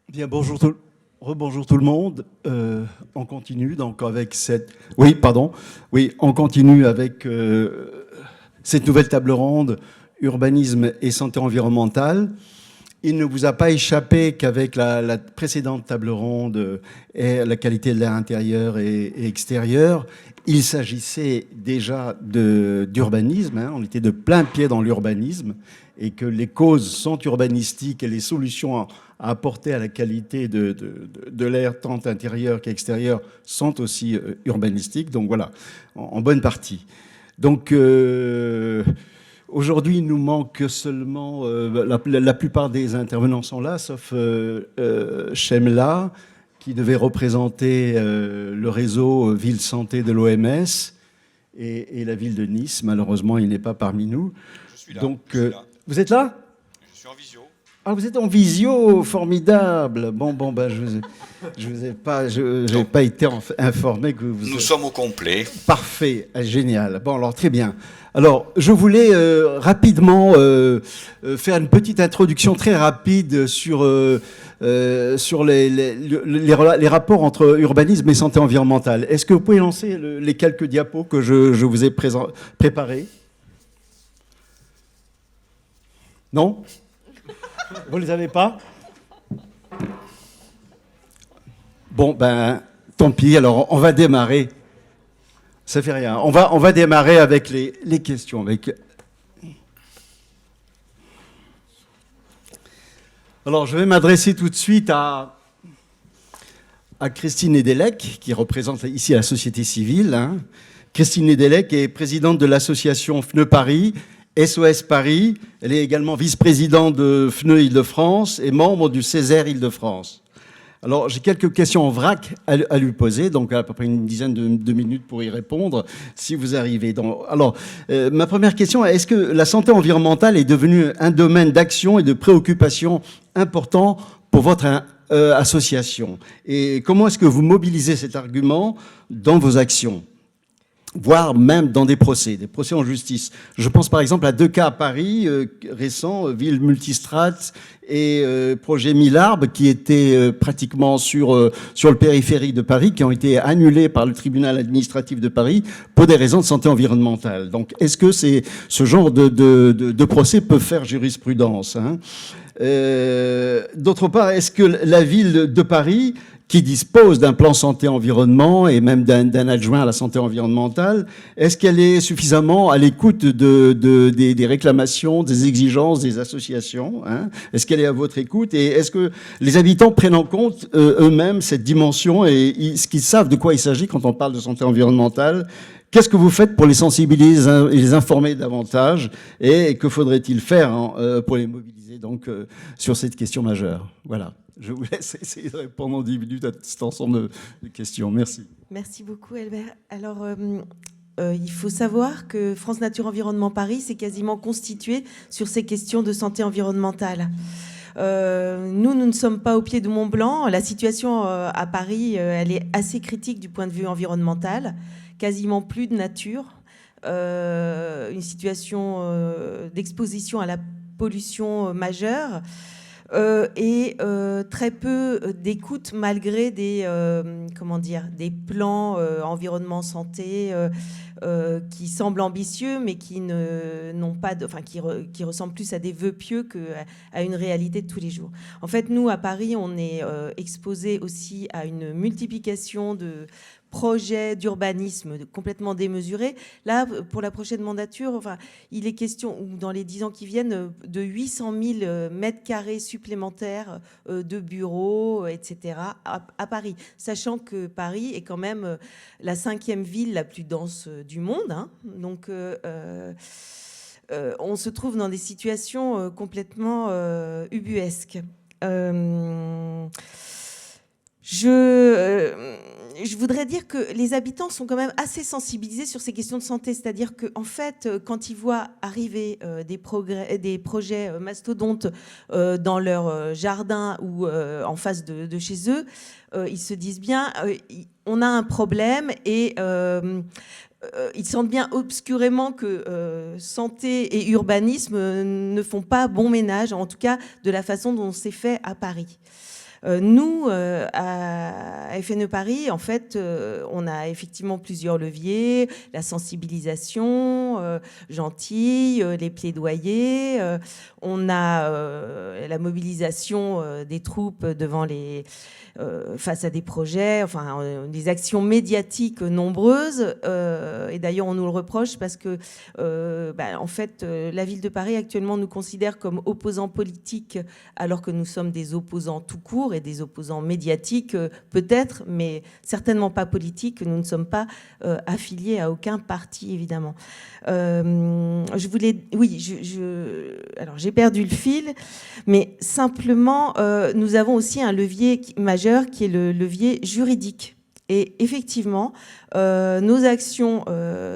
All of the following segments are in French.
Bien, rebonjour tout le monde. On continue donc avec cette. Oui, pardon. Oui, on continue avec cette nouvelle table ronde urbanisme et santé environnementale. Il ne vous a pas échappé qu'avec la précédente table ronde et la qualité de l'air intérieur et extérieur, il s'agissait déjà d'urbanisme. Hein, on était de plein pied dans l'urbanisme et que les causes sont urbanistiques et les solutions à apporter à la qualité de l'air tant intérieur qu'extérieur sont aussi urbanistiques. Donc voilà, en bonne partie. Donc aujourd'hui, il nous manque seulement, la plupart des intervenants sont là, sauf Chemla, qui devait représenter le réseau Ville Santé de l'OMS et la ville de Nice. Malheureusement, il n'est pas parmi nous. Je suis là. Donc, je suis là. Vous êtes là? Je suis en visio. Ah, vous êtes en visio, formidable. Bon, ben, je vous ai pas été informé que vous. Nous sommes au complet. Parfait, génial. Bon, alors très bien. Alors, je voulais rapidement faire une petite introduction très rapide sur les rapports entre urbanisme et santé environnementale. Est-ce que vous pouvez lancer les quelques diapos que je vous ai préparés? Non? Vous ne les avez pas? Bon, ben, tant pis. Alors, on va démarrer. Ça fait rien. On va démarrer avec les questions. Alors, je vais m'adresser tout de suite à Christine Nedelec, qui représente ici la société civile. Hein. Christine Nedelec est présidente de l'association FNE Paris, SOS Paris. Elle est également vice-présidente de FNE Île-de-France et membre du Césaire Île-de-France. Alors, j'ai quelques questions en vrac à lui poser, donc à peu près une dizaine de minutes pour y répondre, si vous arrivez. Alors, ma première question, est-ce que la santé environnementale est devenue un domaine d'action et de préoccupation important pour votre association? Et comment est-ce que vous mobilisez cet argument dans vos actions, voire même dans des procès en justice? Je pense par exemple à deux cas à Paris récents, ville multistrate et projet Millarbe, qui étaient pratiquement sur le périphérique de Paris, qui ont été annulés par le tribunal administratif de Paris pour des raisons de santé environnementale. Donc, est-ce que ce genre de procès peut faire jurisprudence, hein? D'autre part, est-ce que la ville de Paris, qui dispose d'un plan santé-environnement et même d'un adjoint à la santé environnementale, est-ce qu'elle est suffisamment à l'écoute des réclamations, des exigences des associations, hein? Est-ce qu'elle est à votre écoute? Et est-ce que les habitants prennent en compte eux-mêmes cette dimension et ce qu'ils savent de quoi il s'agit quand on parle de santé environnementale? Qu'est-ce que vous faites pour les sensibiliser et les informer davantage? Et que faudrait-il faire, hein, pour les mobiliser donc, sur cette question majeure? Voilà. Je vous laisse essayer de répondre en 10 minutes à cet ensemble de questions. Merci. Merci beaucoup, Albert. Alors, il faut savoir que France Nature Environnement Paris s'est quasiment constitué sur ces questions de santé environnementale. Nous ne sommes pas au pied du Mont Blanc. La situation à Paris, elle est assez critique du point de vue environnemental. Quasiment plus de nature. Une situation d'exposition à la pollution majeure. Et très peu d'écoute malgré des plans environnement santé qui semblent ambitieux mais qui qui ressemblent plus à des vœux pieux qu'à une réalité de tous les jours. En fait, nous à Paris, on est exposé aussi à une multiplication de projets d'urbanisme complètement démesurés. Là, pour la prochaine mandature, il est question, ou dans les 10 ans qui viennent, de 800 000 mètres carrés supplémentaires de bureaux, etc., à Paris. Sachant que Paris est quand même la 5e ville la plus dense du monde. Hein. Donc, on se trouve dans des situations complètement ubuesques. Je voudrais dire que les habitants sont quand même assez sensibilisés sur ces questions de santé. C'est-à-dire qu'en fait, quand ils voient arriver des projets mastodontes dans leur jardin ou en face de chez eux, ils se disent bien, on a un problème et ils sentent bien obscurément que santé et urbanisme ne font pas bon ménage, en tout cas de la façon dont c'est fait à Paris. Nous, à FNE Paris, en fait, on a effectivement plusieurs leviers, la sensibilisation, gentille, les plaidoyers, on a la mobilisation des troupes devant face à des projets, enfin des actions médiatiques nombreuses, et d'ailleurs on nous le reproche parce que en fait la ville de Paris actuellement nous considère comme opposants politiques alors que nous sommes des opposants tout court et des opposants médiatiques peut-être, mais certainement pas politiques. Nous ne sommes pas affiliés à aucun parti évidemment. Alors j'ai perdu le fil, mais simplement nous avons aussi un levier majeur qui est le levier juridique. Et effectivement, nos actions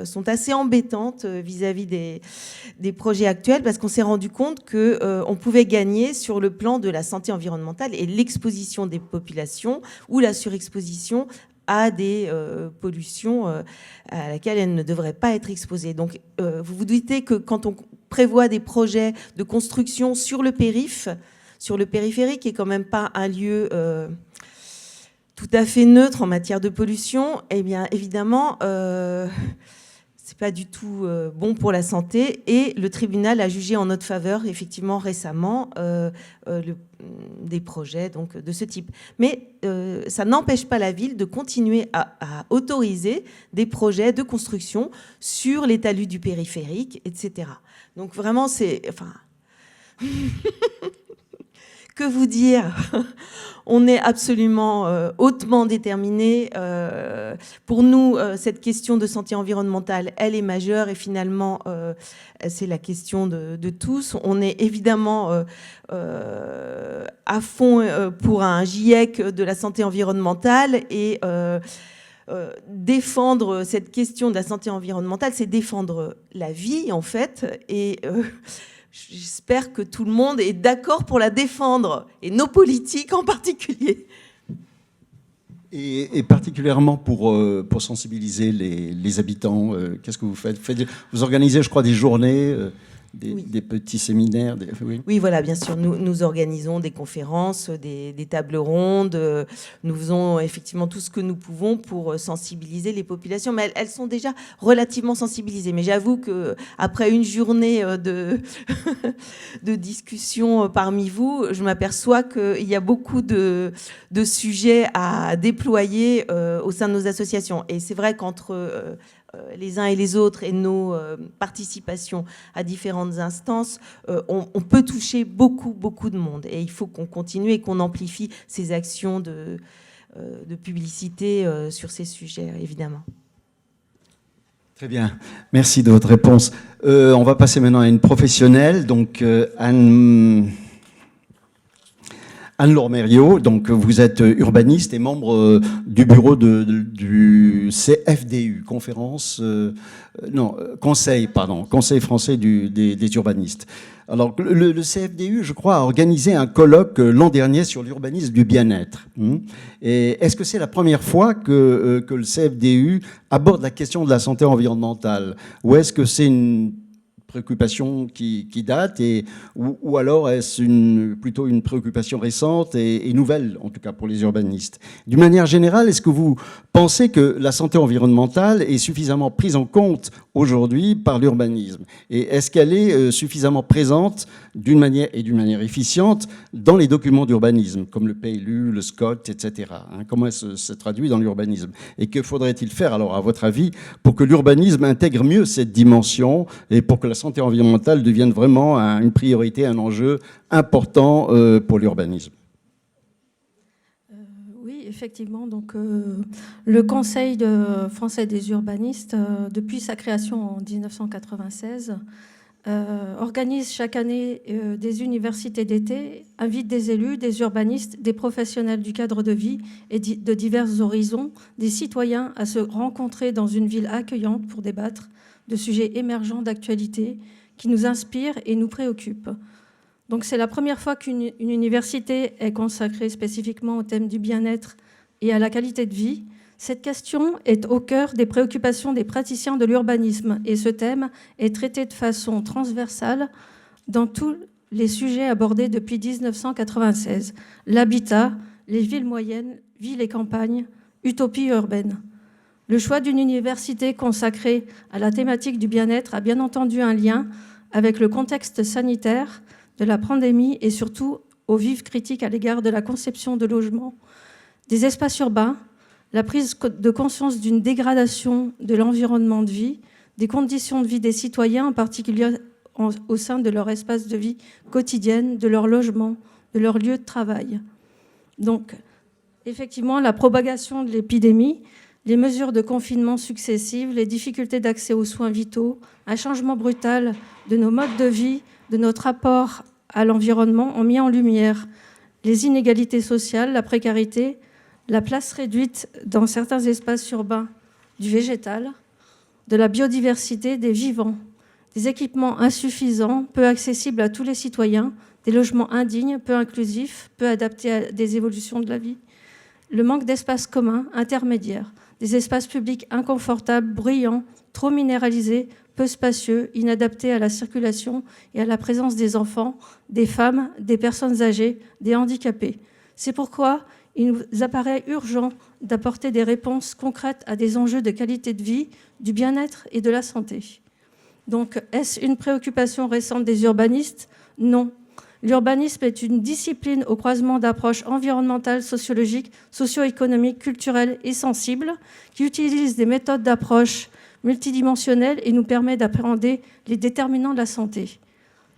sont assez embêtantes vis-à-vis des projets actuels parce qu'on s'est rendu compte qu'on pouvait gagner sur le plan de la santé environnementale et l'exposition des populations ou la surexposition à des pollutions à laquelle elles ne devraient pas être exposées. Donc, vous vous doutez que quand on prévoit des projets de construction sur le périphérique, qui est quand même pas un lieu tout à fait neutre en matière de pollution, eh bien, évidemment, c'est pas du tout bon pour la santé. Et le tribunal a jugé en notre faveur, effectivement, récemment, des projets donc, de ce type. Mais ça n'empêche pas la ville de continuer à autoriser des projets de construction sur les talus du périphérique, etc. Donc vraiment, c'est... Enfin... Que vous dire? On est absolument hautement déterminés. Pour nous, cette question de santé environnementale, elle est majeure et finalement, c'est la question de tous. On est évidemment à fond pour un GIEC de la santé environnementale et défendre cette question de la santé environnementale, c'est défendre la vie en fait et... J'espère que tout le monde est d'accord pour la défendre, et nos politiques en particulier. Et particulièrement pour sensibiliser les habitants, qu'est-ce que vous faites? Vous organisez, je crois, des journées, des petits séminaires. Oui, voilà, bien sûr. Nous organisons des conférences, des tables rondes. Nous faisons effectivement tout ce que nous pouvons pour sensibiliser les populations. Mais elles sont déjà relativement sensibilisées. Mais j'avoue qu'après une journée de discussion parmi vous, je m'aperçois qu'il y a beaucoup de sujets à déployer au sein de nos associations. Et c'est vrai qu'entre... les uns et les autres et nos participations à différentes instances, on peut toucher beaucoup de monde. Et il faut qu'on continue et qu'on amplifie ces actions de publicité sur ces sujets, évidemment. Très bien. Merci de votre réponse. On va passer maintenant à une professionnelle, donc Anne-Laure Mériot, donc vous êtes urbaniste et membre du bureau du CFDU, Conseil français des urbanistes. Alors, le CFDU, je crois, a organisé un colloque l'an dernier sur l'urbanisme du bien-être. Et est-ce que c'est la première fois que le CFDU aborde la question de la santé environnementale? Ou est-ce que c'est une préoccupation qui date, ou alors est-ce plutôt une préoccupation récente et nouvelle, en tout cas pour les urbanistes? D'une manière générale, est-ce que vous pensez que la santé environnementale est suffisamment prise en compte aujourd'hui par l'urbanisme? Et est-ce qu'elle est suffisamment présente d'une manière efficiente dans les documents d'urbanisme, comme le PLU, le SCOT, etc. Comment est-ce se traduit dans l'urbanisme? Et que faudrait-il faire, alors, à votre avis, pour que l'urbanisme intègre mieux cette dimension et pour que la santé environnementale devienne vraiment une priorité, un enjeu important pour l'urbanisme? Oui, effectivement. Donc, le Conseil français des urbanistes, depuis sa création en 1996, organise chaque année des universités d'été, invite des élus, des urbanistes, des professionnels du cadre de vie et de divers horizons, des citoyens à se rencontrer dans une ville accueillante pour débattre de sujets émergents d'actualité qui nous inspirent et nous préoccupent. Donc c'est la première fois qu'une université est consacrée spécifiquement au thème du bien-être et à la qualité de vie. Cette question est au cœur des préoccupations des praticiens de l'urbanisme et ce thème est traité de façon transversale dans tous les sujets abordés depuis 1996. L'habitat, les villes moyennes, villes et campagnes, utopie urbaine. Le choix d'une université consacrée à la thématique du bien-être a bien entendu un lien avec le contexte sanitaire de la pandémie et surtout aux vives critiques à l'égard de la conception de logements, des espaces urbains, la prise de conscience d'une dégradation de l'environnement de vie, des conditions de vie des citoyens, en particulier au sein de leur espace de vie quotidienne, de leur logement, de leur lieu de travail. Donc, effectivement, la propagation de l'épidémie, les mesures de confinement successives, les difficultés d'accès aux soins vitaux, un changement brutal de nos modes de vie, de notre rapport à l'environnement ont mis en lumière les inégalités sociales, la précarité, la place réduite dans certains espaces urbains du végétal, de la biodiversité, des vivants, des équipements insuffisants, peu accessibles à tous les citoyens, des logements indignes, peu inclusifs, peu adaptés à des évolutions de la vie, le manque d'espaces communs, intermédiaires, des espaces publics inconfortables, bruyants, trop minéralisés, peu spacieux, inadaptés à la circulation et à la présence des enfants, des femmes, des personnes âgées, des handicapés. C'est pourquoi il nous apparaît urgent d'apporter des réponses concrètes à des enjeux de qualité de vie, du bien-être et de la santé. Donc, est-ce une préoccupation récente des urbanistes ? Non. L'urbanisme est une discipline au croisement d'approches environnementales, sociologiques, socio-économiques, culturelles et sensibles qui utilise des méthodes d'approche multidimensionnelles et nous permet d'appréhender les déterminants de la santé.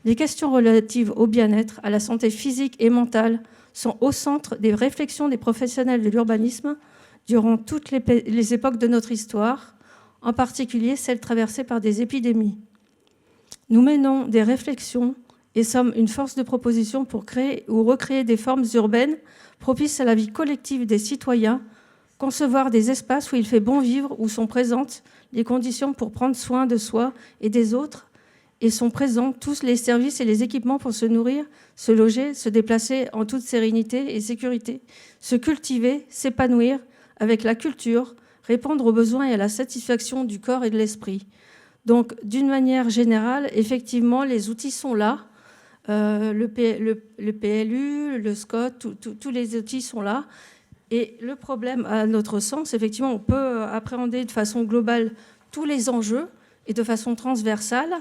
Les questions relatives au bien-être, à la santé physique et mentale sont au centre des réflexions des professionnels de l'urbanisme durant toutes les époques de notre histoire, en particulier celles traversées par des épidémies. Nous menons des réflexions et sommes une force de proposition pour créer ou recréer des formes urbaines propices à la vie collective des citoyens, concevoir des espaces où il fait bon vivre, où sont présentes les conditions pour prendre soin de soi et des autres, et sont présents tous les services et les équipements pour se nourrir, se loger, se déplacer en toute sérénité et sécurité, se cultiver, s'épanouir avec la culture, répondre aux besoins et à la satisfaction du corps et de l'esprit. Donc, d'une manière générale, effectivement, les outils sont là. Le PLU, le SCOT, tous les outils sont là. Et le problème, à notre sens, effectivement, on peut appréhender de façon globale tous les enjeux et de façon transversale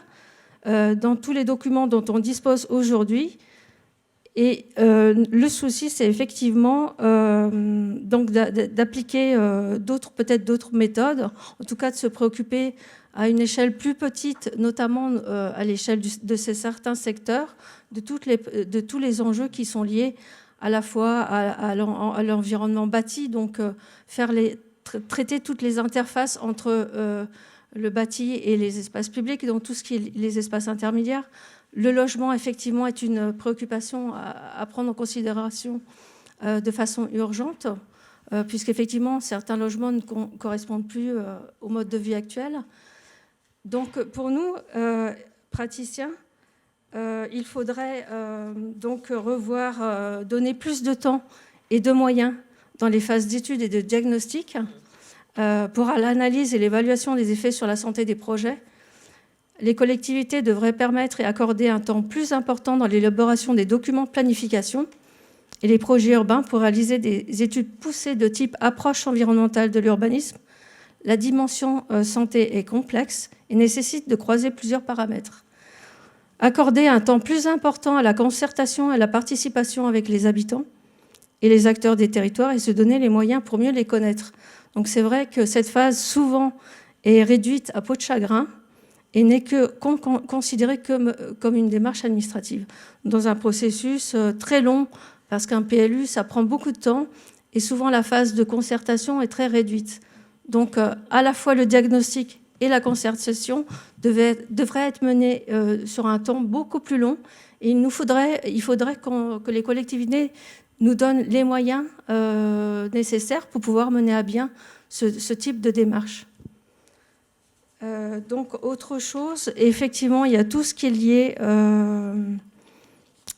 dans tous les documents dont on dispose aujourd'hui. Et le souci, c'est effectivement donc d'appliquer peut-être d'autres méthodes, en tout cas de se préoccuper à une échelle plus petite, notamment à l'échelle de ces certains secteurs, de tous les enjeux qui sont liés à la fois à l'environnement bâti, donc traiter toutes les interfaces entre le bâti et les espaces publics, donc tout ce qui est les espaces intermédiaires. Le logement, effectivement, est une préoccupation à prendre en considération de façon urgente, puisqu'effectivement, certains logements ne correspondent plus au mode de vie actuel. Donc, pour nous, praticiens, il faudrait donc revoir, donner plus de temps et de moyens dans les phases d'études et de diagnostic pour l'analyse et l'évaluation des effets sur la santé des projets. Les collectivités devraient permettre et accorder un temps plus important dans l'élaboration des documents de planification et les projets urbains pour réaliser des études poussées de type approche environnementale de l'urbanisme. La dimension santé est complexe et nécessite de croiser plusieurs paramètres. Accorder un temps plus important à la concertation et à la participation avec les habitants et les acteurs des territoires et se donner les moyens pour mieux les connaître. Donc c'est vrai que cette phase souvent est réduite à peau de chagrin et n'est que considérée comme une démarche administrative, dans un processus très long, parce qu'un PLU, ça prend beaucoup de temps, et souvent la phase de concertation est très réduite. Donc à la fois le diagnostic et la concertation devraient être menés sur un temps beaucoup plus long, et il faudrait que les collectivités nous donnent les moyens nécessaires pour pouvoir mener à bien ce type de démarche. Donc, autre chose, effectivement, il y a tout ce qui est lié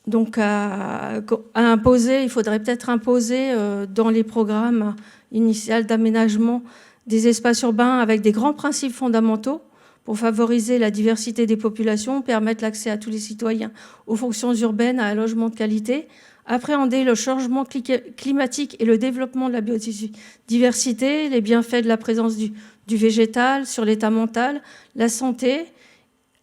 donc à imposer. Il faudrait peut-être imposer dans les programmes initiaux d'aménagement des espaces urbains avec des grands principes fondamentaux pour favoriser la diversité des populations, permettre l'accès à tous les citoyens aux fonctions urbaines, à un logement de qualité, appréhender le changement climatique et le développement de la biodiversité, les bienfaits de la présence du végétal sur l'état mental, la santé,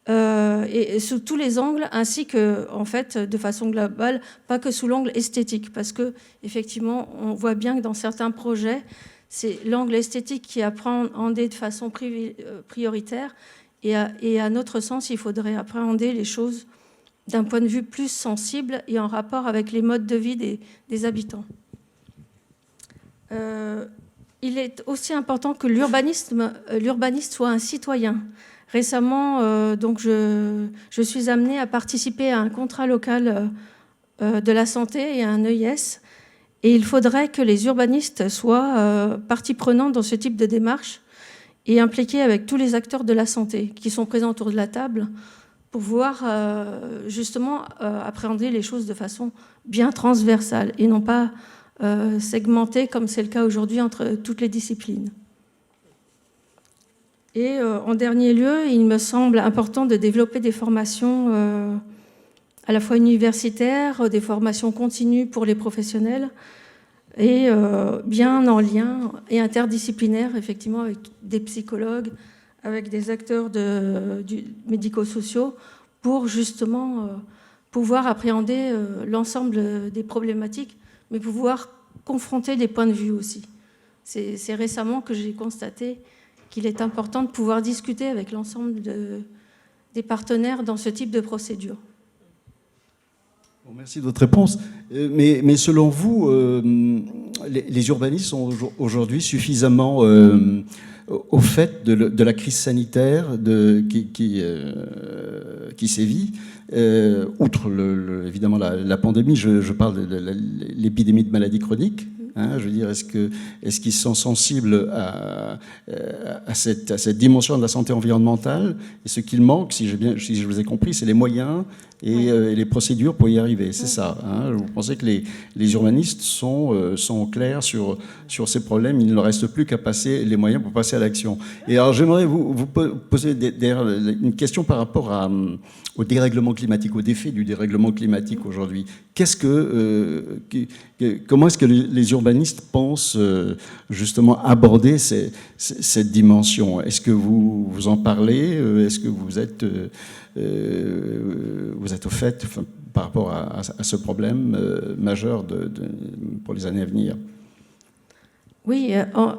et sous tous les angles, ainsi que, en fait, de façon globale, pas que sous l'angle esthétique, parce que effectivement, on voit bien que dans certains projets, c'est l'angle esthétique qui est appréhendé de façon prioritaire, et à notre sens, il faudrait appréhender les choses d'un point de vue plus sensible et en rapport avec les modes de vie des habitants. Il est aussi important que l'urbaniste soit un citoyen. Récemment, donc je suis amenée à participer à un contrat local de la santé et à un EIS. Et il faudrait que les urbanistes soient partie prenante dans ce type de démarche et impliqués avec tous les acteurs de la santé qui sont présents autour de la table pour pouvoir justement appréhender les choses de façon bien transversale et non pas segmentée comme c'est le cas aujourd'hui entre toutes les disciplines. Et en dernier lieu, il me semble important de développer des formations à la fois universitaires, des formations continues pour les professionnels, et bien en lien et interdisciplinaires, effectivement, avec des psychologues, avec des acteurs médico-sociaux, pour justement pouvoir appréhender l'ensemble des problématiques, mais pouvoir confronter des points de vue aussi. C'est récemment que j'ai constaté qu'il est important de pouvoir discuter avec l'ensemble des partenaires dans ce type de procédure. Bon, merci de votre réponse. Mais selon vous, les urbanistes sont aujourd'hui suffisamment au fait de la crise sanitaire qui sévit, outre évidemment la pandémie, je parle de l'épidémie de maladies chroniques. Hein, je veux dire, est-ce qu'ils sont sensibles à cette dimension de la santé environnementale? Et ce qu'il manque, si je vous ai compris, c'est les moyens et les procédures pour y arriver. C'est ça. Hein. Vous pensez que les urbanistes sont clairs sur ces problèmes? Il ne leur reste plus qu'à passer les moyens pour passer à l'action. Et alors, j'aimerais vous poser d'ailleurs une question par rapport au dérèglement climatique, au défi du dérèglement climatique aujourd'hui. Comment est-ce que les urbanistes pensent justement aborder cette dimension? Est-ce que vous en parlez? Est-ce que vous êtes au fait par rapport à ce problème majeur pour les années à venir? Oui,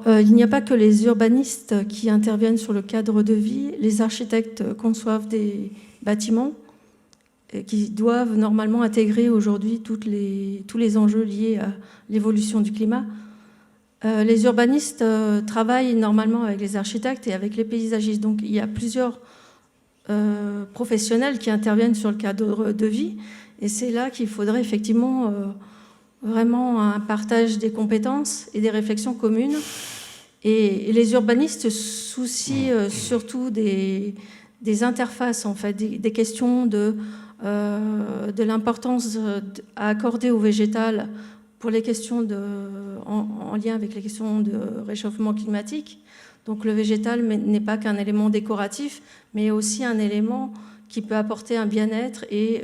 il n'y a pas que les urbanistes qui interviennent sur le cadre de vie. Les architectes conçoivent des bâtiments qui doivent normalement intégrer aujourd'hui tous les enjeux liés à l'évolution du climat. Les urbanistes travaillent normalement avec les architectes et avec les paysagistes. Donc il y a plusieurs professionnels qui interviennent sur le cadre de vie. Et c'est là qu'il faudrait effectivement vraiment un partage des compétences et des réflexions communes. Et les urbanistes se soucient surtout des interfaces, en fait, des questions de l'importance à accorder au végétal pour les questions en lien avec les questions de réchauffement climatique. Donc le végétal n'est pas qu'un élément décoratif, mais aussi un élément qui peut apporter un bien-être et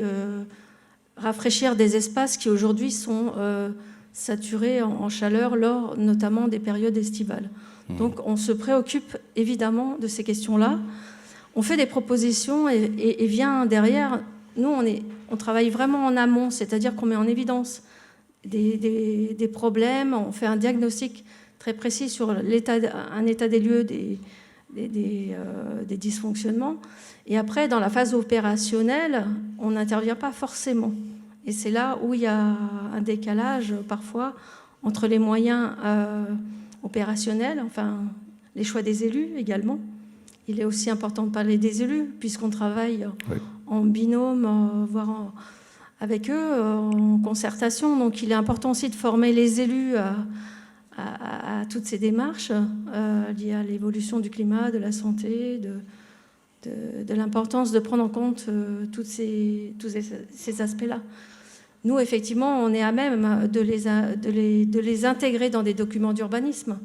rafraîchir des espaces qui aujourd'hui sont saturés en chaleur lors notamment des périodes estivales. Donc on se préoccupe évidemment de ces questions-là. On fait des propositions et vient derrière. Nous, on travaille vraiment en amont, c'est-à-dire qu'on met en évidence des problèmes, on fait un diagnostic très précis sur un état des lieux des dysfonctionnements. Et après, dans la phase opérationnelle, on n'intervient pas forcément. Et c'est là où il y a un décalage parfois entre les moyens opérationnels, enfin les choix des élus également. Il est aussi important de parler des élus, puisqu'on travaille en binôme, voire avec eux, en concertation. Donc il est important aussi de former les élus à toutes ces démarches liées à l'évolution du climat, de la santé, de l'importance de prendre en compte tous ces aspects-là. Nous, effectivement, on est à même de les intégrer dans des documents d'urbanisme,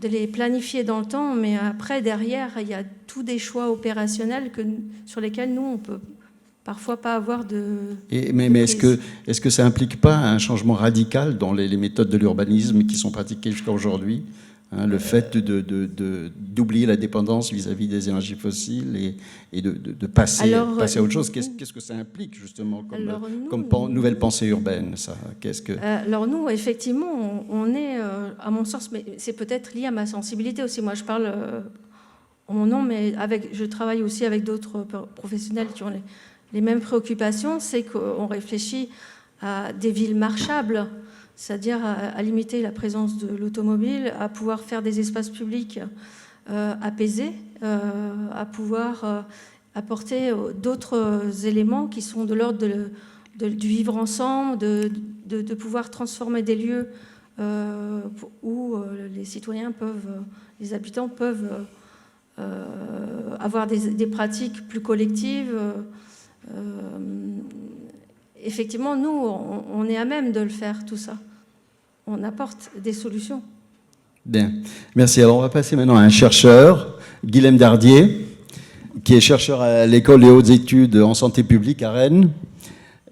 de les planifier dans le temps, mais après, derrière, il y a tous des choix opérationnels sur lesquels nous, on peut parfois pas avoir de... Mais est-ce que ça implique pas un changement radical dans les méthodes de l'urbanisme qui sont pratiquées jusqu'à aujourd'hui, hein, le fait d'oublier la dépendance vis-à-vis des énergies fossiles et de passer à autre chose? Qu'est-ce que ça implique justement comme nouvelle pensée urbaine, ça? Alors nous, effectivement, on est, à mon sens, mais c'est peut-être lié à ma sensibilité aussi. Moi, je parle en mon nom, mais je travaille aussi avec d'autres professionnels qui ont les mêmes préoccupations. C'est qu'on réfléchit à des villes marchables, c'est-à-dire à limiter la présence de l'automobile, à pouvoir faire des espaces publics apaisés, à pouvoir apporter d'autres éléments qui sont de l'ordre du vivre ensemble, de pouvoir transformer des lieux où les citoyens les habitants peuvent avoir des pratiques plus collectives. Effectivement, nous, on est à même de le faire, tout ça. On apporte des solutions. Bien, merci. Alors, on va passer maintenant à un chercheur, Guilhem Dardier, qui est chercheur à l'École des hautes études en santé publique à Rennes,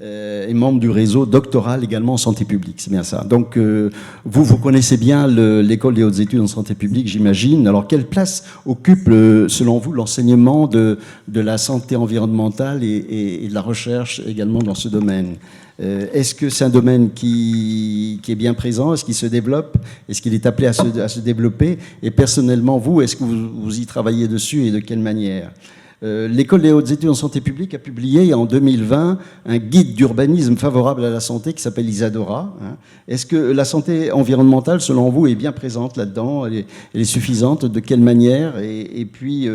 et membre du réseau doctoral également en santé publique, c'est bien ça. Donc, vous connaissez bien l'École des hautes études en santé publique, j'imagine. Alors, quelle place occupe, selon vous, l'enseignement de la santé environnementale et de la recherche également dans ce domaine? Est-ce que c'est un domaine qui est bien présent? Est-ce qu'il se développe? Est-ce qu'il est appelé à se développer? Et personnellement, vous, est-ce que vous y travaillez dessus et de quelle manière? L'École des hautes études en santé publique a publié en 2020 un guide d'urbanisme favorable à la santé qui s'appelle Isadora. Est-ce que la santé environnementale, selon vous, est bien présente là-dedans? Elle est suffisante? De quelle manière? Et puis,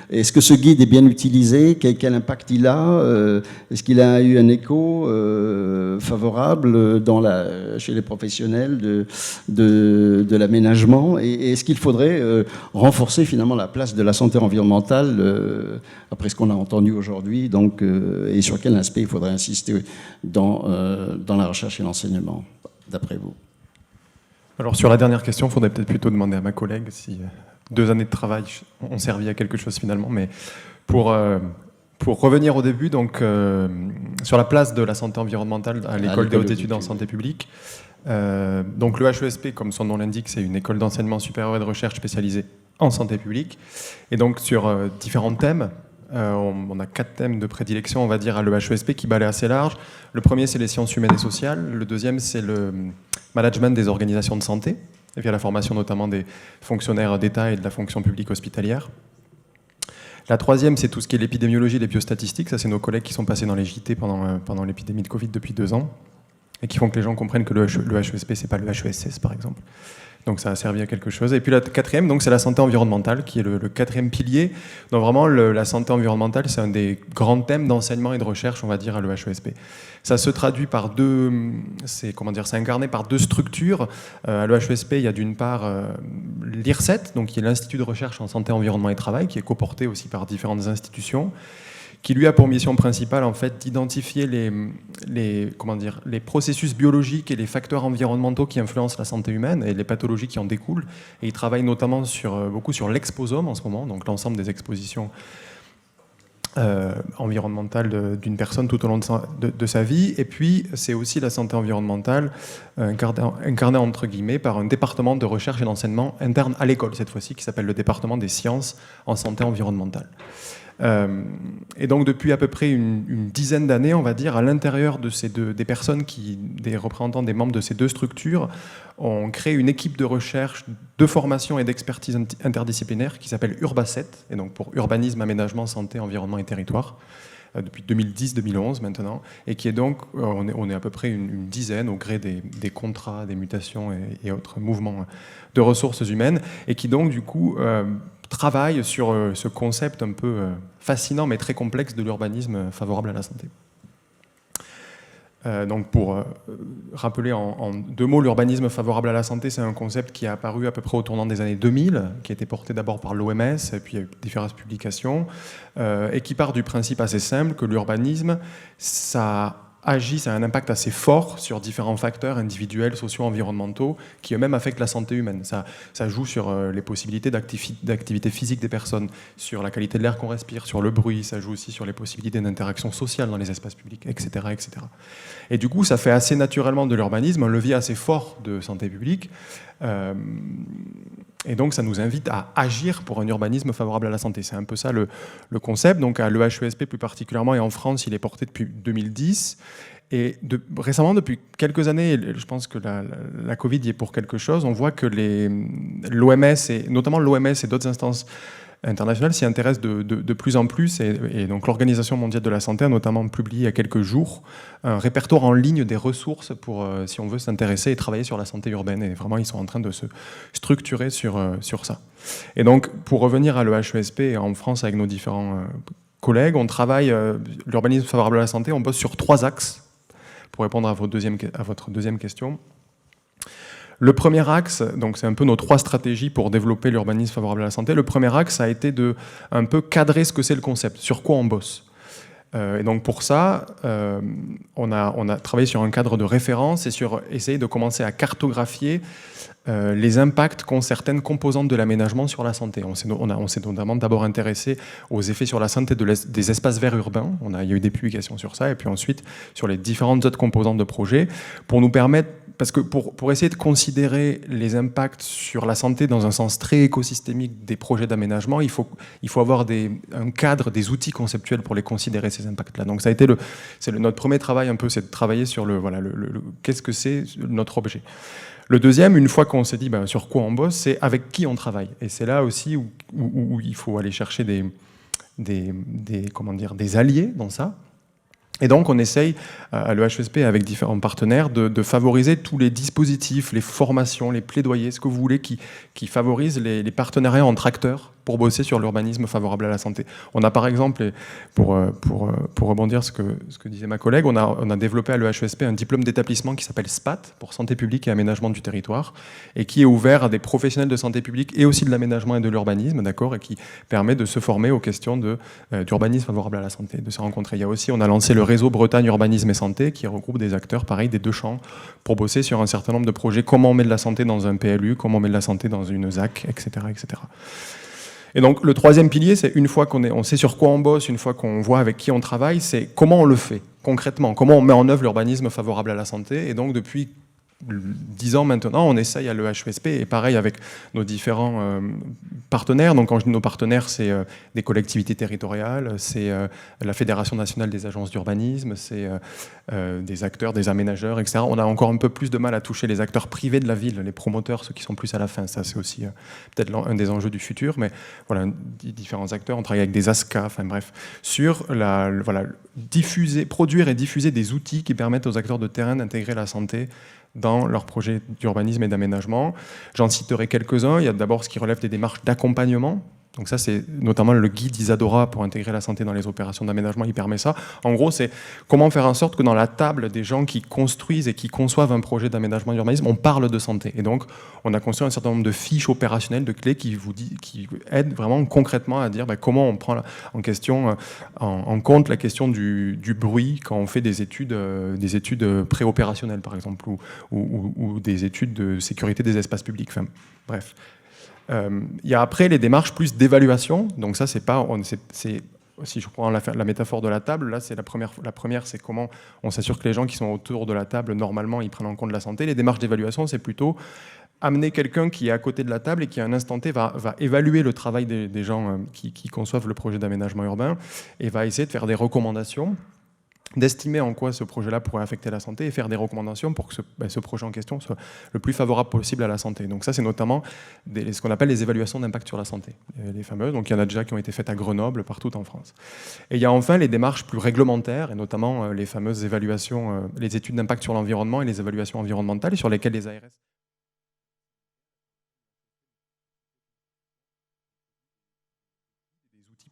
est-ce que ce guide est bien utilisé? Quel impact il a? Est-ce qu'il a eu un écho favorable chez les professionnels de l'aménagement? Et est-ce qu'il faudrait renforcer finalement la place de la santé environnementale après ce qu'on a entendu aujourd'hui, donc, et sur quel aspect il faudrait insister dans la recherche et l'enseignement, d'après vous? Alors sur la dernière question, il faudrait peut-être plutôt demander à ma collègue si 2 années de travail ont servi à quelque chose finalement, mais pour revenir au début, donc, sur la place de la santé environnementale à l'École des hautes études en santé publique, donc le HESP, comme son nom l'indique, c'est une école d'enseignement supérieur et de recherche spécialisée en santé publique, et donc sur différents thèmes. On a 4 thèmes de prédilection, on va dire, à l'EHESP qui balaient assez large. Le premier, c'est les sciences humaines et sociales. Le deuxième, c'est le management des organisations de santé, via la formation notamment des fonctionnaires d'État et de la fonction publique hospitalière. La troisième, c'est tout ce qui est l'épidémiologie et les biostatistiques. Ça, c'est nos collègues qui sont passés dans les JT pendant l'épidémie de Covid depuis 2 ans et qui font que les gens comprennent que le HESP, c'est pas le HESS, par exemple. Donc ça a servi à quelque chose. Et puis la quatrième, donc, c'est la santé environnementale, qui est le 4e pilier. Donc vraiment, la santé environnementale, c'est un des grands thèmes d'enseignement et de recherche, on va dire, à l'EHESP. Ça se traduit par c'est incarné par 2 structures. À l'EHESP, il y a d'une part l'IRSET, donc qui est l'Institut de recherche en santé, environnement et travail, qui est coporté aussi par différentes institutions, qui lui a pour mission principale en fait d'identifier les processus biologiques et les facteurs environnementaux qui influencent la santé humaine et les pathologies qui en découlent. Et il travaille notamment beaucoup sur l'exposome en ce moment, donc l'ensemble des expositions environnementale d'une personne tout au long de sa vie. Et puis, c'est aussi la santé environnementale incarnée entre guillemets par un département de recherche et d'enseignement interne à l'école, cette fois-ci, qui s'appelle le département des sciences en santé environnementale. Et donc, depuis à peu près une dizaine d'années, on va dire, à l'intérieur de des personnes, des représentants, des membres de ces 2 structures, on crée une équipe de recherche, de formation et d'expertise interdisciplinaire qui s'appelle URBACET, et donc pour Urbanisme, Aménagement, Santé, Environnement et Territoire, depuis 2010-2011 maintenant, et qui est donc, on est à peu près une dizaine au gré des contrats, des mutations et autres mouvements de ressources humaines, et qui donc du coup travaille sur ce concept un peu fascinant mais très complexe de l'urbanisme favorable à la santé. Donc pour rappeler en 2 mots, l'urbanisme favorable à la santé, c'est un concept qui est apparu à peu près au tournant des années 2000, qui a été porté d'abord par l'OMS, et puis il y a eu différentes publications, et qui part du principe assez simple que l'urbanisme, ça agit, ça a un impact assez fort sur différents facteurs individuels, sociaux, environnementaux, qui eux-mêmes affectent la santé humaine. Ça joue sur les possibilités d'activité physique des personnes, sur la qualité de l'air qu'on respire, sur le bruit, ça joue aussi sur les possibilités d'interaction sociale dans les espaces publics, etc., etc. Et du coup, ça fait assez naturellement de l'urbanisme un levier assez fort de santé publique. Et donc, ça nous invite à agir pour un urbanisme favorable à la santé. C'est un peu ça le concept. Donc, à l'EHESP plus particulièrement, et en France, il est porté depuis 2010. Et récemment, depuis quelques années, je pense que la Covid y est pour quelque chose, on voit que l'OMS, et notamment l'OMS et d'autres instances internationales s'y intéressent de plus en plus. Et donc l'Organisation mondiale de la santé a notamment publié il y a quelques jours un répertoire en ligne des ressources pour, si on veut s'intéresser et travailler sur la santé urbaine. Et vraiment, ils sont en train de se structurer sur ça. Et donc, pour revenir à l'EHESP et en France avec nos différents collègues, on travaille l'urbanisme favorable à la santé, on bosse sur 3 axes pour répondre à votre deuxième question. Le premier axe, donc c'est un peu nos 3 stratégies pour développer l'urbanisme favorable à la santé. Le premier axe a été de un peu cadrer ce que c'est le concept, sur quoi on bosse. Et donc pour ça, on a travaillé sur un cadre de référence et sur essayer de commencer à cartographier les impacts qu'ont certaines composantes de l'aménagement sur la santé. On s'est notamment d'abord intéressé aux effets sur la santé des espaces verts urbains. Il y a eu des publications sur ça, et puis ensuite sur les différentes autres composantes de projet, pour nous permettre, parce que pour essayer de considérer les impacts sur la santé dans un sens très écosystémique des projets d'aménagement, il faut avoir un cadre, des outils conceptuels pour les considérer, ces impacts-là. Donc ça a été notre premier travail un peu, c'est de travailler sur qu'est-ce que c'est notre objet. Le deuxième, une fois qu'on s'est dit sur quoi on bosse, c'est avec qui on travaille. Et c'est là aussi où il faut aller chercher des alliés dans ça. Et donc, on essaye, à l'EHESP, avec différents partenaires, de favoriser tous les dispositifs, les formations, les plaidoyers, ce que vous voulez, qui favorisent les partenariats entre acteurs pour bosser sur l'urbanisme favorable à la santé. On a par exemple, pour rebondir ce que disait ma collègue, on a développé à l'EHESP un diplôme d'établissement qui s'appelle SPAT, pour Santé publique et Aménagement du territoire, et qui est ouvert à des professionnels de santé publique et aussi de l'aménagement et de l'urbanisme, d'accord, et qui permet de se former aux questions d'urbanisme favorable à la santé, de se rencontrer. On a lancé le réseau Bretagne Urbanisme et Santé, qui regroupe des acteurs, pareil, des 2 champs, pour bosser sur un certain nombre de projets, comment on met de la santé dans un PLU, comment on met de la santé dans une ZAC, etc., etc. Et donc le troisième pilier, c'est une fois on sait sur quoi on bosse, une fois qu'on voit avec qui on travaille, c'est comment on le fait concrètement, comment on met en œuvre l'urbanisme favorable à la santé. Et donc depuis 10 ans maintenant, on essaye à l'EHESP, et pareil avec nos différents partenaires. Donc quand je dis nos partenaires, c'est des collectivités territoriales, c'est la Fédération nationale des agences d'urbanisme, c'est des acteurs, des aménageurs, etc. On a encore un peu plus de mal à toucher les acteurs privés de la ville, les promoteurs, ceux qui sont plus à la fin. Ça, c'est aussi peut-être un des enjeux du futur. Mais voilà, différents acteurs. On travaille avec des ASCA, enfin bref, sur produire et diffuser des outils qui permettent aux acteurs de terrain d'intégrer la santé dans leurs projets d'urbanisme et d'aménagement. J'en citerai quelques-uns. Il y a d'abord ce qui relève des démarches d'accompagnement. Donc ça, c'est notamment le guide Isadora pour intégrer la santé dans les opérations d'aménagement, il permet ça. En gros, c'est comment faire en sorte que dans la table des gens qui construisent et qui conçoivent un projet d'aménagement d'urbanisme, on parle de santé. Et donc, on a construit un certain nombre de fiches opérationnelles, de clés qui aident vraiment concrètement à dire comment on prend en compte la question du bruit quand on fait des études préopérationnelles, par exemple, ou des études de sécurité des espaces publics. Enfin, bref. Il y a après les démarches plus d'évaluation. Donc ça, si je prends la métaphore de la table, là, c'est la première, c'est comment on s'assure que les gens qui sont autour de la table, normalement, ils prennent en compte la santé. Les démarches d'évaluation, c'est plutôt amener quelqu'un qui est à côté de la table et qui, à un instant T, va évaluer le travail des gens qui conçoivent le projet d'aménagement urbain et va essayer de faire des recommandations, d'estimer en quoi ce projet-là pourrait affecter la santé et faire des recommandations pour que ce projet en question soit le plus favorable possible à la santé. Donc ça, c'est notamment ce qu'on appelle les évaluations d'impact sur la santé, les fameuses. Donc il y en a déjà qui ont été faites à Grenoble, partout en France. Et il y a enfin les démarches plus réglementaires, et notamment les fameuses évaluations, les études d'impact sur l'environnement et les évaluations environnementales, sur lesquelles les ARS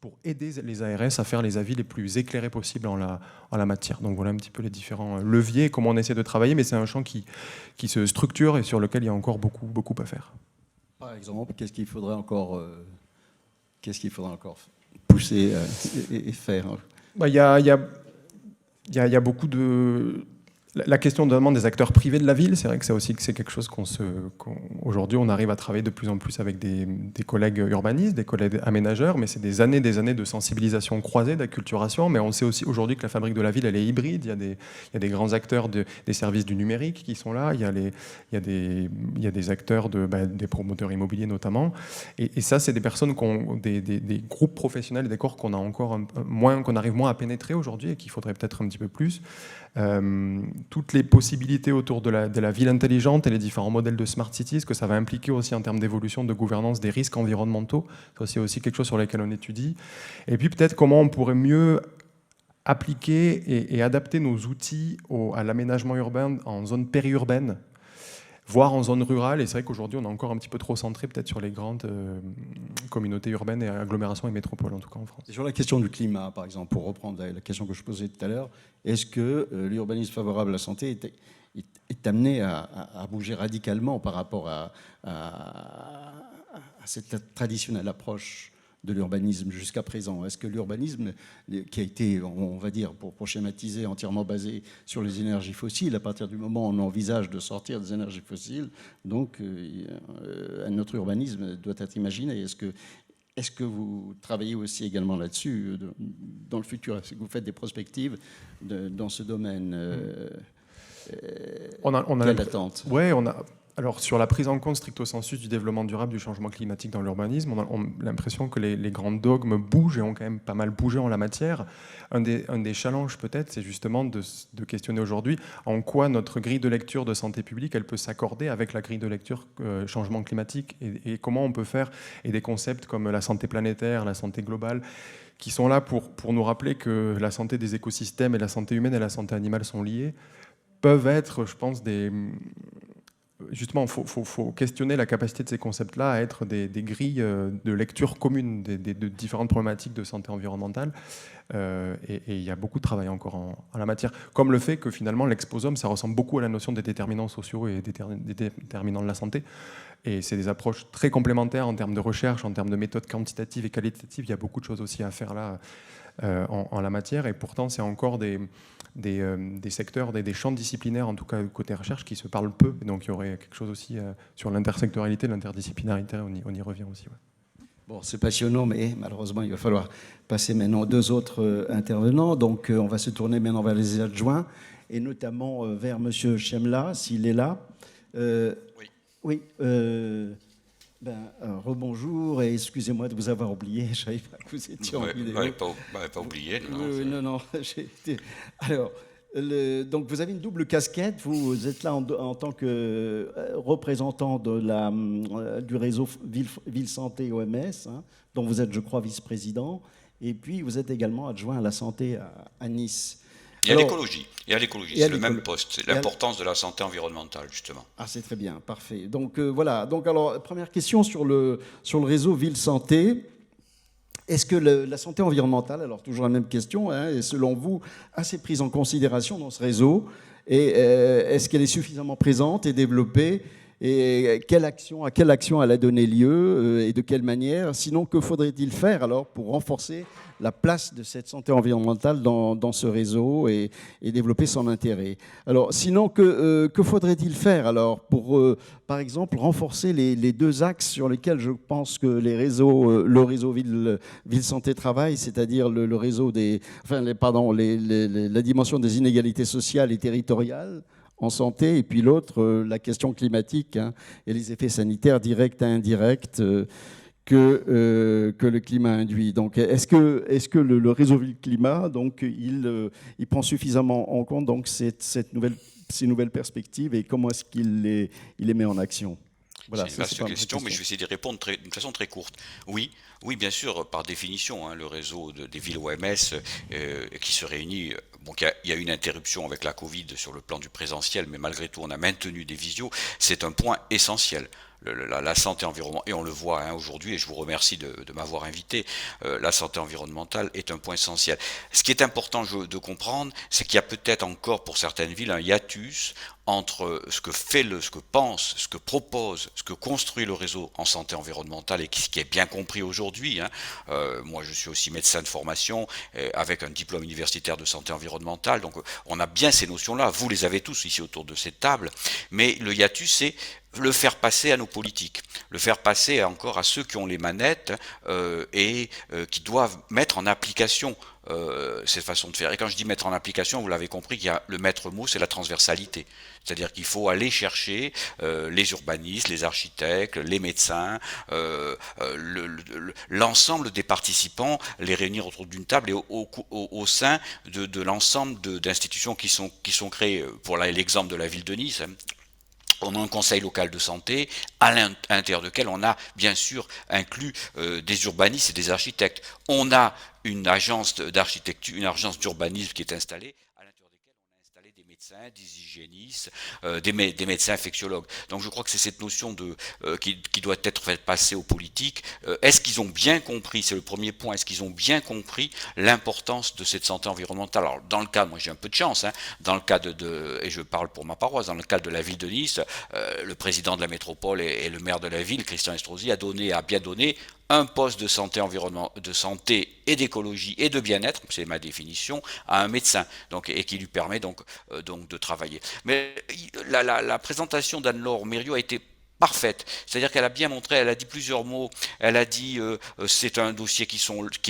pour aider les ARS à faire les avis les plus éclairés possibles en la matière. Donc voilà un petit peu les différents leviers, comment on essaie de travailler, mais c'est un champ qui se structure et sur lequel il y a encore beaucoup à faire. Par exemple, qu'est-ce qu'il faudrait encore pousser et faire? Il y a il y a beaucoup de... La question notamment des acteurs privés de la ville, c'est vrai que c'est quelque chose aujourd'hui on arrive à travailler de plus en plus avec des collègues urbanistes, des collègues aménageurs, mais c'est des années de sensibilisation croisée, d'acculturation. Mais on sait aussi aujourd'hui que la fabrique de la ville, elle est hybride. Il y a des grands acteurs des services du numérique qui sont là. Il y a des acteurs des promoteurs immobiliers notamment. Et ça, c'est des personnes des groupes professionnels, des corps qu'on a encore qu'on arrive moins à pénétrer aujourd'hui et qu'il faudrait peut-être un petit peu plus. Toutes les possibilités autour de la ville intelligente et les différents modèles de smart cities, ce que ça va impliquer aussi en termes d'évolution, de gouvernance des risques environnementaux, c'est aussi quelque chose sur lequel on étudie. Et puis peut-être comment on pourrait mieux appliquer et adapter nos outils à l'aménagement urbain en zone périurbaine, voire en zone rurale. Et c'est vrai qu'aujourd'hui, on est encore un petit peu trop centré peut-être sur les grandes communautés urbaines et agglomérations et métropoles, en tout cas en France. Sur la question du climat, par exemple, pour reprendre la question que je posais tout à l'heure, est-ce que l'urbanisme favorable à la santé est amené à bouger radicalement par rapport à cette traditionnelle approche de l'urbanisme jusqu'à présent? Est-ce que l'urbanisme, qui a été, on va dire, pour schématiser, entièrement basé sur les énergies fossiles, à partir du moment où on envisage de sortir des énergies fossiles, donc notre urbanisme doit être imaginé? Est-ce que vous travaillez aussi également là-dessus dans le futur? Est-ce que vous faites des prospectives dans ce domaine? Quelle attente? Oui, alors, sur la prise en compte stricto sensu du développement durable du changement climatique dans l'urbanisme, on a l'impression que les grands dogmes bougent et ont quand même pas mal bougé en la matière. Un des challenges, peut-être, c'est justement de questionner aujourd'hui en quoi notre grille de lecture de santé publique, elle peut s'accorder avec la grille de lecture changement climatique et comment on peut faire, et des concepts comme la santé planétaire, la santé globale, qui sont là pour nous rappeler que la santé des écosystèmes et la santé humaine et la santé animale sont liées, peuvent être, je pense, justement, il faut questionner la capacité de ces concepts-là à être des grilles de lecture communes de différentes problématiques de santé environnementale. Et il y a beaucoup de travail encore en la matière. Comme le fait que finalement, l'exposome, ça ressemble beaucoup à la notion des déterminants sociaux et des déterminants de la santé. Et c'est des approches très complémentaires en termes de recherche, en termes de méthodes quantitatives et qualitatives. Il y a beaucoup de choses aussi à faire là en la matière. Et pourtant, c'est encore des secteurs, des champs disciplinaires, en tout cas côté recherche, qui se parlent peu. Et donc il y aurait quelque chose aussi sur l'intersectorialité, l'interdisciplinarité, on y revient aussi. Ouais. Bon, c'est passionnant, mais malheureusement, il va falloir passer maintenant aux deux autres intervenants. Donc on va se tourner maintenant vers les adjoints, et notamment vers M. Chemla, s'il est là. Oui. Oui. Rebonjour, et excusez-moi de vous avoir oublié, je ne savais pas que vous étiez en vidéo. Pas oublié. Non, j'ai été... Alors, donc vous avez une double casquette, vous êtes là en tant que représentant du réseau Ville Santé OMS, hein, dont vous êtes, je crois, vice-président, et puis vous êtes également adjoint à la santé à Nice. Et à l'écologie, c'est le même poste, c'est l'importance de la santé environnementale, justement. Ah, c'est très bien, parfait. Donc voilà, alors première question sur le réseau Ville Santé. Est-ce que la santé environnementale, alors toujours la même question, hein, est selon vous assez prise en considération dans ce réseau, et est-ce qu'elle est suffisamment présente et développée, et à quelle action elle a donné lieu et de quelle manière? Sinon, que faudrait-il faire alors pour renforcer la place de cette santé environnementale dans ce réseau et développer son intérêt? Alors, sinon, que faudrait-il faire alors pour, par exemple, renforcer les deux axes sur lesquels je pense que le réseau Ville Santé travaille, c'est-à-dire le réseau la dimension des inégalités sociales et territoriales en santé, et puis l'autre, la question climatique, hein, et les effets sanitaires directs et indirects que le climat induit. Donc, est-ce que le réseau Ville Climat, donc, il prend suffisamment en compte donc, ces nouvelles perspectives, et comment est-ce qu'il les met en action? Voilà, c'est une vaste question, mais je vais essayer d'y répondre d'une façon très courte. Oui, bien sûr, par définition, hein, le réseau des villes OMS qui se réunit, il y a une interruption avec la Covid sur le plan du présentiel, mais malgré tout, on a maintenu des visios. C'est un point essentiel. La santé environnementale, et on le voit hein, aujourd'hui, et je vous remercie de m'avoir invité, la santé environnementale est un point essentiel. Ce qui est important de comprendre, c'est qu'il y a peut-être encore pour certaines villes un hiatus entre ce que pense, ce que propose, ce que construit le réseau en santé environnementale, et ce qui est bien compris aujourd'hui. Hein. Moi, je suis aussi médecin de formation, avec un diplôme universitaire de santé environnementale. environnementale. Donc on a bien ces notions-là, vous les avez tous ici autour de cette table, mais le hiatus, c'est le faire passer à nos politiques, le faire passer encore à ceux qui ont les manettes et qui doivent mettre en application cette façon de faire. Et quand je dis mettre en application, vous l'avez compris, qu'il y a le maître mot, c'est la transversalité. C'est-à-dire qu'il faut aller chercher les urbanistes, les architectes, les médecins, l'ensemble des participants, les réunir autour d'une table et au sein de l'ensemble d'institutions qui sont créées. Pour l'exemple de la ville de Nice, on a un conseil local de santé à l'intérieur duquel on a bien sûr inclus des urbanistes et des architectes. On a une agence d'architecture, une agence d'urbanisme qui est installée, à l'intérieur desquelles on a installé des médecins, des hygiénistes, des médecins infectiologues. Donc je crois que c'est cette notion qui doit être faite passer aux politiques. Est-ce qu'ils ont bien compris, c'est le premier point, est-ce qu'ils ont bien compris l'importance de cette santé environnementale? Alors dans le cas, moi j'ai un peu de chance, hein, dans le cas et je parle pour ma paroisse, dans le cas de la ville de Nice, le président de la métropole et le maire de la ville, Christian Estrosi, a bien donné un poste de santé de santé et d'écologie et de bien-être, c'est ma définition, à un médecin, donc, et qui lui permet donc de travailler. Mais la présentation d'Anne-Laure Mériot a été parfaite, c'est-à-dire qu'elle a bien montré, elle a dit plusieurs mots, elle a dit c'est un dossier qui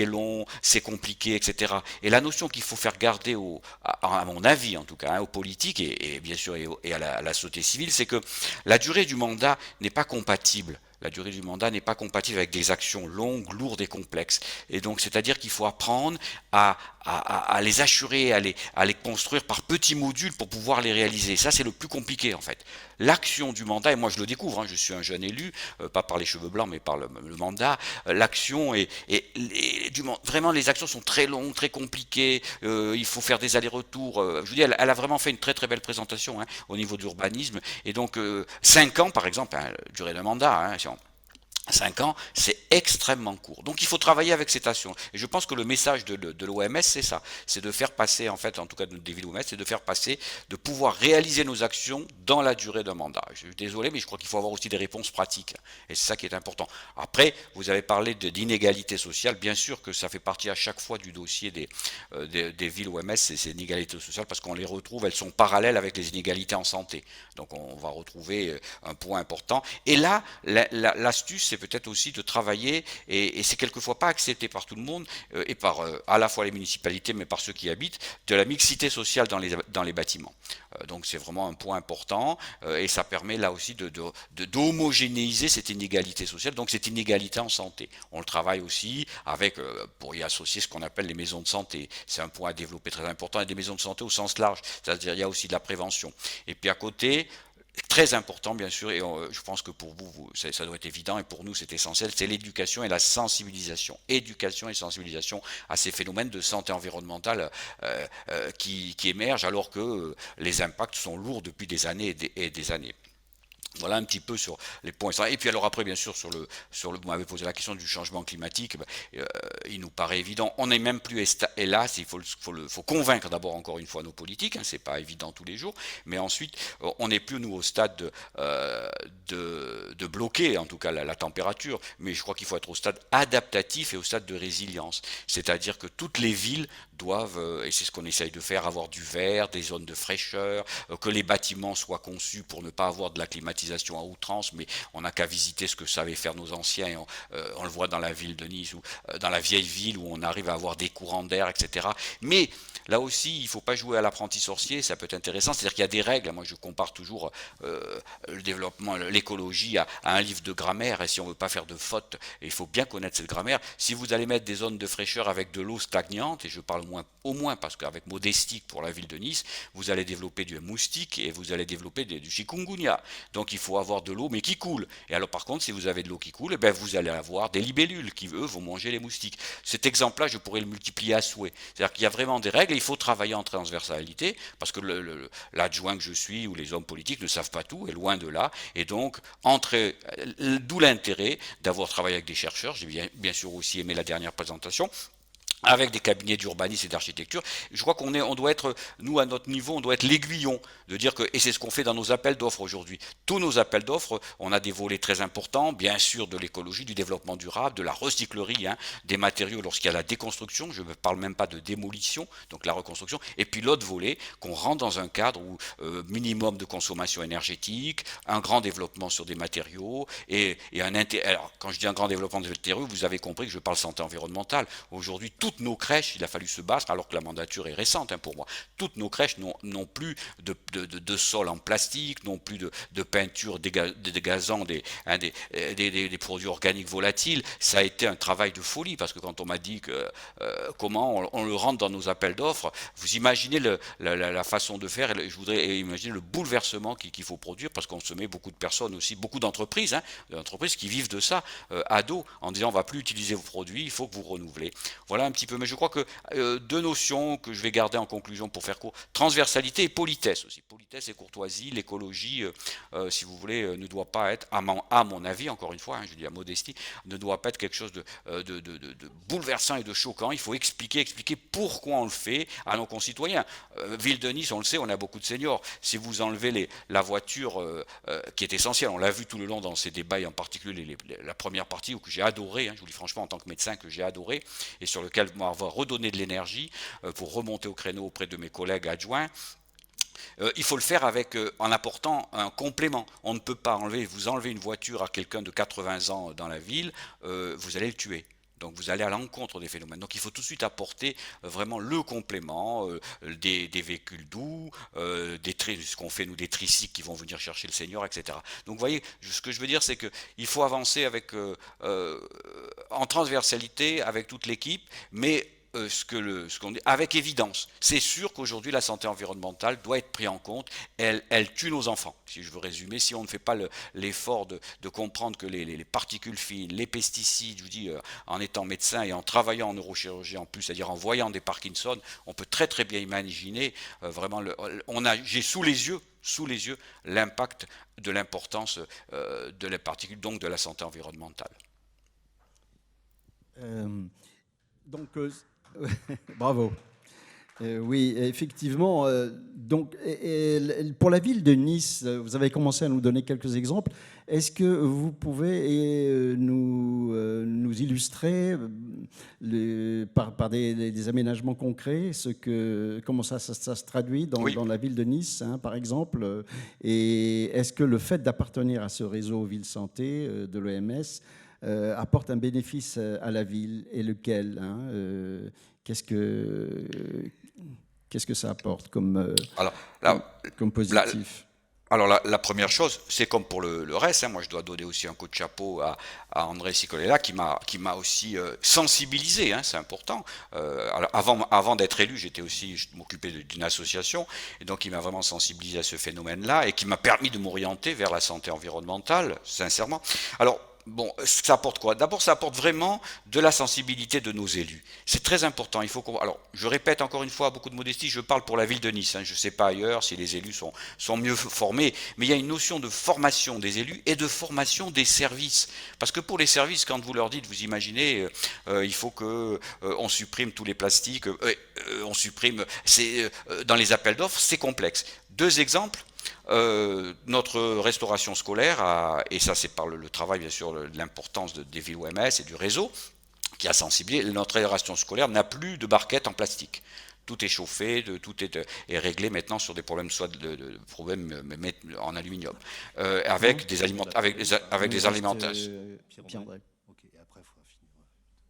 est long, c'est compliqué, etc. Et la notion qu'il faut faire garder, à mon avis en tout cas, hein, aux politiques et bien sûr et à la société civile, c'est que la durée du mandat n'est pas compatible. La durée du mandat n'est pas compatible avec des actions longues, lourdes et complexes. Et donc, c'est-à-dire qu'il faut apprendre à les assurer, à les construire par petits modules pour pouvoir les réaliser. Ça, c'est le plus compliqué, en fait. L'action du mandat, et moi je le découvre, hein, je suis un jeune élu, pas par les cheveux blancs, mais par le mandat, l'action vraiment, les actions sont très longues, très compliquées, il faut faire des allers-retours. Je vous dis, elle a vraiment fait une très très belle présentation hein, au niveau d'urbanisme. Et donc, 5 ans, par exemple, hein, durée d'un mandat, hein, 5 ans, c'est extrêmement court. Donc il faut travailler avec cette action. Et je pense que le message de l'OMS, c'est ça. C'est de faire passer, en fait, en tout cas des villes OMS, c'est de faire passer, de pouvoir réaliser nos actions dans la durée d'un mandat. Je suis désolé, mais je crois qu'il faut avoir aussi des réponses pratiques. Et c'est ça qui est important. Après, vous avez parlé d'inégalité sociale. Bien sûr que ça fait partie à chaque fois du dossier des villes OMS, ces inégalités sociales, parce qu'on les retrouve, elles sont parallèles avec les inégalités en santé. Donc on va retrouver un point important. Et là, l'astuce, c'est peut-être aussi de travailler, et c'est quelquefois pas accepté par tout le monde, et par à la fois les municipalités, mais par ceux qui habitent, de la mixité sociale dans les bâtiments. Donc c'est vraiment un point important, et ça permet là aussi d'homogénéiser cette inégalité sociale, donc cette inégalité en santé. On le travaille aussi avec, pour y associer ce qu'on appelle les maisons de santé. C'est un point à développer très important, et des maisons de santé au sens large, c'est-à-dire il y a aussi de la prévention. Et puis à côté, très important bien sûr, et je pense que pour vous ça doit être évident, et pour nous c'est essentiel, c'est l'éducation et la sensibilisation. Éducation et sensibilisation à ces phénomènes de santé environnementale qui émergent alors que les impacts sont lourds depuis des années et des années. Voilà un petit peu sur les points. Et puis alors après, bien sûr, vous m'avez posé la question du changement climatique, il nous paraît évident. On n'est même plus, hélas, il faut convaincre d'abord encore une fois nos politiques, hein, c'est pas évident tous les jours, mais ensuite, on n'est plus nous au stade de bloquer, en tout cas la température, mais je crois qu'il faut être au stade adaptatif et au stade de résilience. C'est-à-dire que toutes les villes doivent, et c'est ce qu'on essaye de faire, avoir du vert, des zones de fraîcheur, que les bâtiments soient conçus pour ne pas avoir de la climatisation à outrance, mais on n'a qu'à visiter ce que savaient faire nos anciens, et on le voit dans la ville de Nice, ou dans la vieille ville, où on arrive à avoir des courants d'air, etc. Mais là aussi, il ne faut pas jouer à l'apprenti sorcier, ça peut être intéressant, c'est-à-dire qu'il y a des règles. Moi je compare toujours le développement, l'écologie à un livre de grammaire, et si on ne veut pas faire de fautes, il faut bien connaître cette grammaire. Si vous allez mettre des zones de fraîcheur avec de l'eau stagnante, et je parle au moins parce qu'avec modestique pour la ville de Nice, vous allez développer du moustique et vous allez développer du chikungunya. Donc il faut avoir de l'eau mais qui coule. Et alors par contre, si vous avez de l'eau qui coule, vous allez avoir des libellules qui, eux, vont manger les moustiques. Cet exemple-là, je pourrais le multiplier à souhait. C'est-à-dire qu'il y a vraiment des règles, et il faut travailler en transversalité, parce que l'adjoint que je suis ou les hommes politiques ne savent pas tout, et loin de là. Et donc, d'où l'intérêt d'avoir travaillé avec des chercheurs. J'ai bien sûr aussi aimé la dernière présentation, avec des cabinets d'urbanisme et d'architecture. Je crois on doit être, nous à notre niveau, on doit être l'aiguillon, de dire que, et c'est ce qu'on fait dans nos appels d'offres aujourd'hui. Tous nos appels d'offres, on a des volets très importants, bien sûr de l'écologie, du développement durable, de la recyclerie, des matériaux lorsqu'il y a la déconstruction, je ne parle même pas de démolition, donc la reconstruction, et puis l'autre volet, qu'on rentre dans un cadre où minimum de consommation énergétique, un grand développement sur des matériaux, et alors quand je dis un grand développement des matériaux, vous avez compris que je parle santé environnementale. Aujourd'hui, toutes nos crèches, il a fallu se battre, alors que la mandature est récente pour moi, toutes nos crèches n'ont plus de sol en plastique, n'ont plus de peinture dégazant des produits organiques volatiles. Ça a été un travail de folie, parce que quand on m'a dit que comment on le rentre dans nos appels d'offres, vous imaginez la façon de faire, et je voudrais imaginer le bouleversement qu'il faut produire, parce qu'on se met beaucoup de personnes aussi, beaucoup d'entreprises qui vivent de ça à dos, en disant on ne va plus utiliser vos produits, il faut que vous renouvelez. Voilà un petit peu, mais je crois que deux notions que je vais garder en conclusion pour faire court: transversalité et politesse aussi. Politesse et courtoisie, l'écologie, si vous voulez, ne doit pas être, à mon avis, encore une fois, je dis à modestie, ne doit pas être quelque chose de bouleversant et de choquant. Il faut expliquer pourquoi on le fait à nos concitoyens. Ville de Nice, on le sait, on a beaucoup de seniors. Si vous enlevez la voiture, qui est essentielle, on l'a vu tout le long dans ces débats, et en particulier la première partie, que j'ai adoré, je vous dis franchement en tant que médecin, que j'ai adoré, et sur lequel on va redonner de l'énergie pour remonter au créneau auprès de mes collègues adjoints. Il faut le faire en apportant un complément. On ne peut pas vous enlever une voiture à quelqu'un de 80 ans dans la ville, vous allez le tuer. Donc vous allez à l'encontre des phénomènes. Donc il faut tout de suite apporter vraiment le complément, des véhicules doux, ce qu'on fait nous, des tricycles qui vont venir chercher le senior, etc. Donc vous voyez, ce que je veux dire, c'est qu'il faut avancer en transversalité avec toute l'équipe, mais ce qu'on dit avec évidence. C'est sûr qu'aujourd'hui la santé environnementale doit être prise en compte. Elle tue nos enfants, si je veux résumer. Si on ne fait pas l'effort de comprendre que les particules fines, les pesticides, je vous dis, en étant médecin et en travaillant en neurochirurgie en plus, c'est-à-dire en voyant des Parkinson, on peut très très bien imaginer vraiment j'ai sous les yeux l'impact de l'importance de les particules, donc de la santé environnementale. Bravo. Oui, effectivement. Donc, pour la ville de Nice, vous avez commencé à nous donner quelques exemples. Est-ce que vous pouvez nous illustrer par des aménagements concrets comment ça se traduit dans la ville de Nice, par exemple? Et est-ce que le fait d'appartenir à ce réseau Ville Santé de l'OMS apporte un bénéfice à la ville, et lequel qu'est-ce que ça apporte comme positif? Alors la première chose, c'est comme pour le reste, moi je dois donner aussi un coup de chapeau à André Sicolella qui m'a aussi sensibilisé, c'est important. Alors avant d'être élu, je m'occupais d'une association, et donc il m'a vraiment sensibilisé à ce phénomène-là, et qui m'a permis de m'orienter vers la santé environnementale, sincèrement. Alors, bon, ça apporte quoi? D'abord, ça apporte vraiment de la sensibilité de nos élus. C'est très important. Alors, je répète encore une fois, à beaucoup de modestie, je parle pour la ville de Nice. Je ne sais pas ailleurs si les élus sont mieux formés, mais il y a une notion de formation des élus et de formation des services. Parce que pour les services, quand vous leur dites, vous imaginez, il faut qu'on supprime tous les plastiques, on supprime, dans les appels d'offres, c'est complexe. Deux exemples. Notre restauration scolaire, et ça c'est par le travail bien sûr de l'importance des villes OMS et du réseau qui a sensibilisé, notre restauration scolaire n'a plus de barquettes en plastique. Tout est chauffé, tout est réglé maintenant sur des problèmes problèmes en aluminium, avec des alimentations.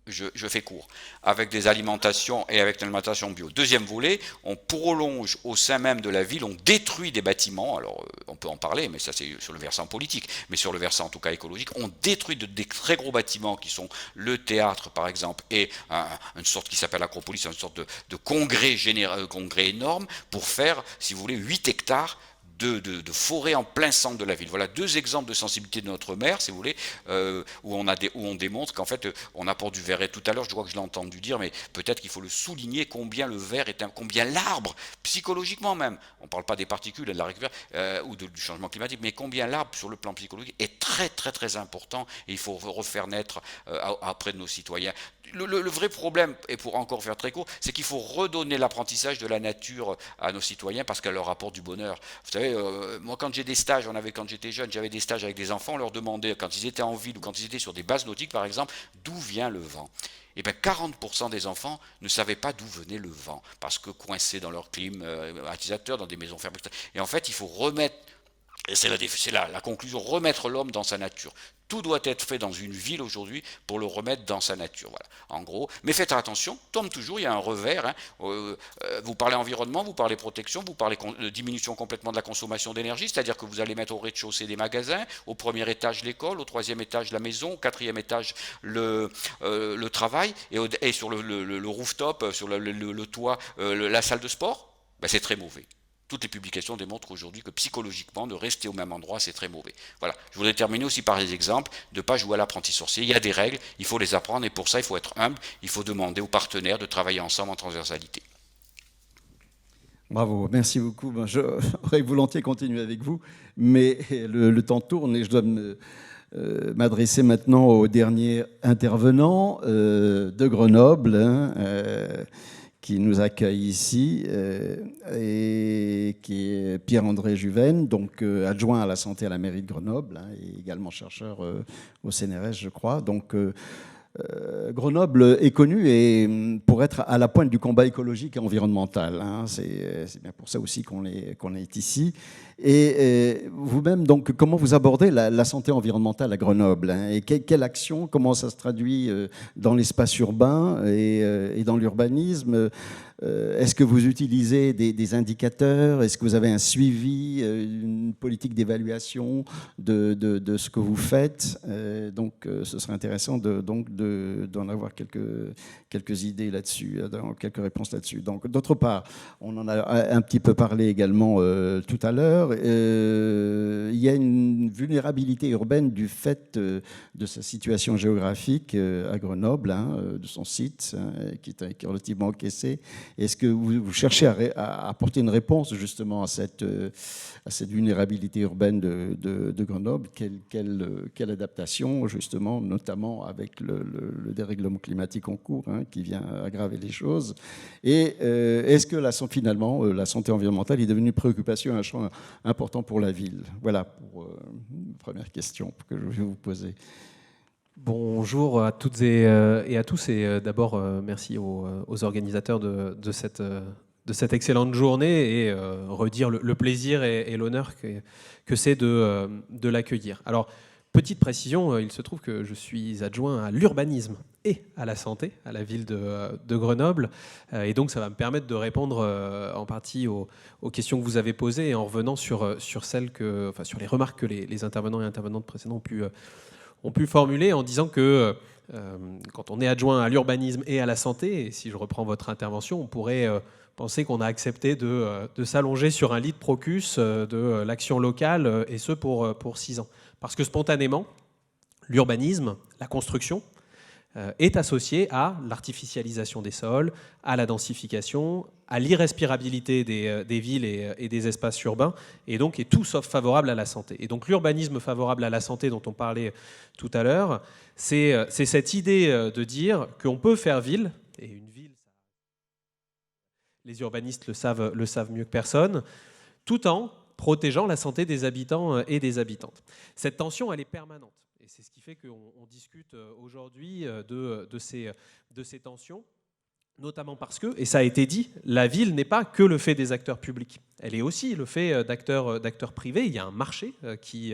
Je fais court, avec des alimentations et avec l'alimentation bio. Deuxième volet, on prolonge au sein même de la ville, on détruit des bâtiments, alors on peut en parler, mais ça c'est sur le versant politique, mais sur le versant en tout cas écologique, on détruit des très gros bâtiments qui sont le théâtre par exemple, et une sorte qui s'appelle l'Acropolis, une sorte de congrès énorme, pour faire, si vous voulez, 8 hectares de forêt en plein centre de la ville. Voilà deux exemples de sensibilité de notre maire, si vous voulez, où on démontre qu'en fait, on apporte du verre. Et tout à l'heure, je crois que je l'ai entendu dire, mais peut-être qu'il faut le souligner, combien le verre combien l'arbre, psychologiquement même, on ne parle pas des particules, de la récupération, ou du changement climatique, mais combien l'arbre, sur le plan psychologique, est très très très important, et il faut refaire naître auprès de nos citoyens. le vrai problème, et pour encore faire très court, c'est qu'il faut redonner l'apprentissage de la nature à nos citoyens parce qu'elle leur apporte du bonheur. Vous savez, moi quand j'ai des stages, quand j'étais jeune, j'avais des stages avec des enfants, on leur demandait, quand ils étaient en ville ou quand ils étaient sur des bases nautiques par exemple, d'où vient le vent. Et bien 40% des enfants ne savaient pas d'où venait le vent, parce que coincés dans leur climatiseur, dans des maisons fermées. Et en fait, il faut remettre, et c'est la conclusion, remettre l'homme dans sa nature. Tout doit être fait dans une ville aujourd'hui pour le remettre dans sa nature. Voilà, en gros. Mais faites attention, tombe toujours, il y a un revers. Vous parlez environnement, vous parlez protection, vous parlez de diminution complètement de la consommation d'énergie, c'est-à-dire que vous allez mettre au rez-de-chaussée des magasins, au premier étage l'école, au troisième étage la maison, au quatrième étage le travail, et sur le rooftop, sur le toit, la salle de sport. Ben, c'est très mauvais. Toutes les publications démontrent aujourd'hui que psychologiquement, de rester au même endroit, c'est très mauvais. Voilà. Je voudrais terminer aussi par des exemples, de ne pas jouer à l'apprenti sorcier. Il y a des règles, il faut les apprendre, et pour ça, il faut être humble, il faut demander aux partenaires de travailler ensemble en transversalité. Bravo, merci beaucoup. J'aurais volontiers continué avec vous, mais le temps tourne et je dois m'adresser maintenant au dernier intervenant de Grenoble, qui nous accueille ici, et qui est Pierre-André Juven, donc adjoint à la santé à la mairie de Grenoble, et également chercheur au CNRS, je crois. Donc, Grenoble est connu pour être à la pointe du combat écologique et environnemental. C'est bien pour ça aussi qu'on est ici. Et vous-même, donc, comment vous abordez la santé environnementale à Grenoble, et quelle action, comment ça se traduit dans l'espace urbain et dans l'urbanisme? Est-ce que vous utilisez des indicateurs? Est-ce que vous avez un suivi, une politique d'évaluation de ce que vous faites? Donc, ce serait intéressant d'en avoir quelques idées là-dessus, quelques réponses là-dessus. Donc, d'autre part, on en a un petit peu parlé également tout à l'heure. Il y a une vulnérabilité urbaine du fait de sa situation géographique à Grenoble, de son site, qui est relativement encaissé. Est-ce que vous cherchez à apporter une réponse justement à cette vulnérabilité urbaine de Grenoble? Quelle adaptation justement, notamment avec le dérèglement climatique en cours, qui vient aggraver les choses? Et est-ce que finalement la santé environnementale est devenue une préoccupation, un champ important pour la ville? Voilà pour une première question que je vais vous poser. Bonjour à toutes et à tous, et d'abord merci aux organisateurs de cette excellente journée, et redire le plaisir et l'honneur que c'est de l'accueillir. Alors, petite précision, il se trouve que je suis adjoint à l'urbanisme et à la santé à la ville de Grenoble, et donc ça va me permettre de répondre en partie aux questions que vous avez posées, et en revenant sur les remarques que les intervenants et intervenantes précédents ont pu formuler, en disant que quand on est adjoint à l'urbanisme et à la santé, et si je reprends votre intervention, on pourrait penser qu'on a accepté de s'allonger sur un lit de Procus de l'action locale, et ce pour 6 ans. Parce que spontanément, l'urbanisme, la construction, est associé à l'artificialisation des sols, à la densification, à l'irrespirabilité des villes et des espaces urbains, et donc est tout sauf favorable à la santé. Et donc l'urbanisme favorable à la santé dont on parlait tout à l'heure, c'est cette idée de dire qu'on peut faire ville, et une ville, les urbanistes le savent mieux que personne, tout en protégeant la santé des habitants et des habitantes. Cette tension, elle est permanente. Et c'est ce qui fait qu'on discute aujourd'hui de ces tensions, notamment parce que, et ça a été dit, la ville n'est pas que le fait des acteurs publics. Elle est aussi le fait d'acteurs privés. Il y a un marché qui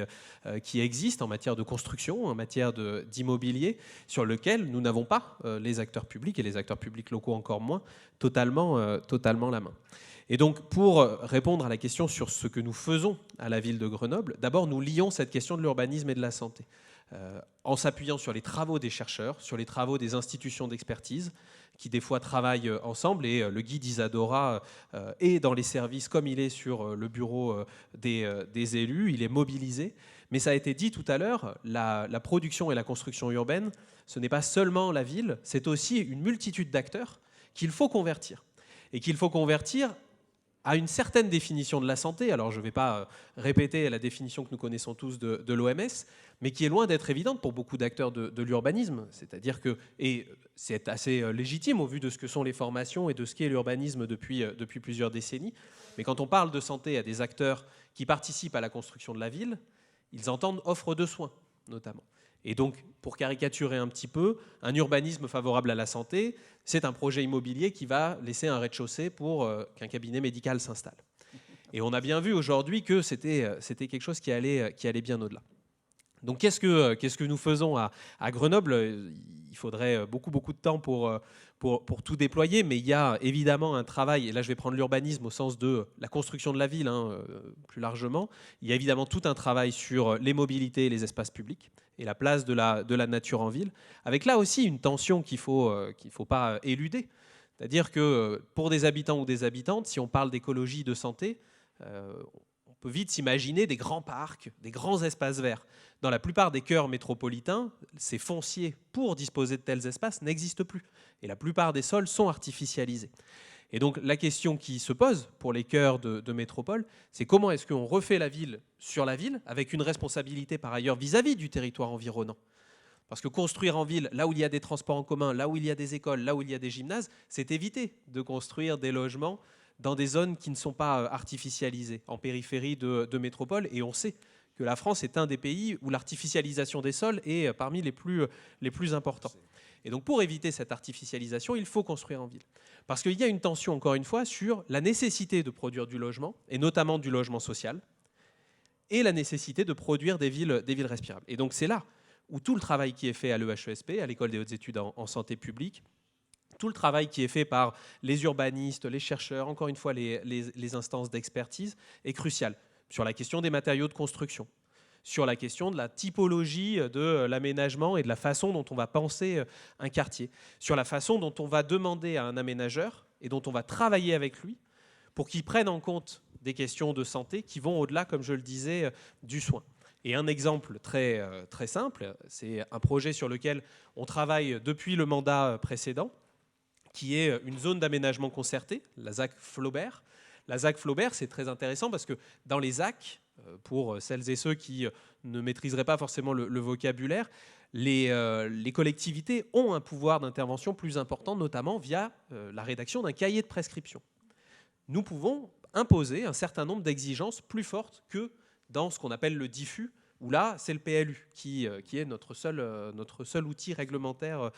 existe en matière de construction, en matière d'immobilier, sur lequel nous n'avons pas, les acteurs publics, et les acteurs publics locaux encore moins, totalement la main. Et donc, pour répondre à la question sur ce que nous faisons à la ville de Grenoble, d'abord, nous lions cette question de l'urbanisme et de la santé, en s'appuyant sur les travaux des chercheurs, sur les travaux des institutions d'expertise, qui des fois travaillent ensemble, et le guide Isadora est dans les services comme il est sur le bureau des élus, il est mobilisé. Mais ça a été dit tout à l'heure, la production et la construction urbaine, ce n'est pas seulement la ville, c'est aussi une multitude d'acteurs qu'il faut convertir. Et qu'il faut convertir a une certaine définition de la santé. Alors je ne vais pas répéter la définition que nous connaissons tous de l'OMS, mais qui est loin d'être évidente pour beaucoup d'acteurs de l'urbanisme. C'est-à-dire que, et c'est assez légitime au vu de ce que sont les formations et de ce qu'est l'urbanisme depuis plusieurs décennies, mais quand on parle de santé à des acteurs qui participent à la construction de la ville, ils entendent offre de soins, notamment. Et donc, pour caricaturer un petit peu, un urbanisme favorable à la santé, c'est un projet immobilier qui va laisser un rez-de-chaussée pour qu'un cabinet médical s'installe. Et on a bien vu aujourd'hui que c'était quelque chose qui allait bien au-delà. Donc qu'est-ce que nous faisons à Grenoble? Il faudrait beaucoup de temps pour tout déployer, mais il y a évidemment un travail, et là je vais prendre l'urbanisme au sens de la construction de la ville, plus largement. Il y a évidemment tout un travail sur les mobilités et les espaces publics, et la place de la nature en ville, avec là aussi une tension qu'il faut pas éluder. C'est-à-dire que pour des habitants ou des habitantes, si on parle d'écologie, de santé, on peut vite s'imaginer des grands parcs, des grands espaces verts. Dans la plupart des cœurs métropolitains, ces fonciers pour disposer de tels espaces n'existent plus. Et la plupart des sols sont artificialisés. Et donc la question qui se pose pour les cœurs de métropole, c'est comment est-ce qu'on refait la ville sur la ville, avec une responsabilité par ailleurs vis-à-vis du territoire environnant. Parce que construire en ville, là où il y a des transports en commun, là où il y a des écoles, là où il y a des gymnases, c'est éviter de construire des logements dans des zones qui ne sont pas artificialisées, en périphérie de métropole. Et on sait que la France est un des pays où l'artificialisation des sols est parmi les plus importants. Et donc pour éviter cette artificialisation, il faut construire en ville. Parce qu'il y a une tension, encore une fois, sur la nécessité de produire du logement, et notamment du logement social, et la nécessité de produire des villes respirables. Et donc c'est là où tout le travail qui est fait à l'EHESP, à l'École des hautes études en santé publique, tout le travail qui est fait par les urbanistes, les chercheurs, encore une fois les instances d'expertise, est crucial sur la question des matériaux de construction, sur la question de la typologie de l'aménagement et de la façon dont on va penser un quartier, sur la façon dont on va demander à un aménageur et dont on va travailler avec lui pour qu'il prenne en compte des questions de santé qui vont au-delà, comme je le disais, du soin. Et un exemple très simple, c'est un projet sur lequel on travaille depuis le mandat précédent, qui est une zone d'aménagement concerté, la ZAC Flaubert. La ZAC Flaubert, c'est très intéressant parce que dans les ZAC, pour celles et ceux qui ne maîtriseraient pas forcément le vocabulaire, les collectivités ont un pouvoir d'intervention plus important, notamment via la rédaction d'un cahier de prescription. Nous pouvons imposer un certain nombre d'exigences plus fortes que dans ce qu'on appelle le diffus, où là, c'est le PLU qui est notre seul outil réglementaire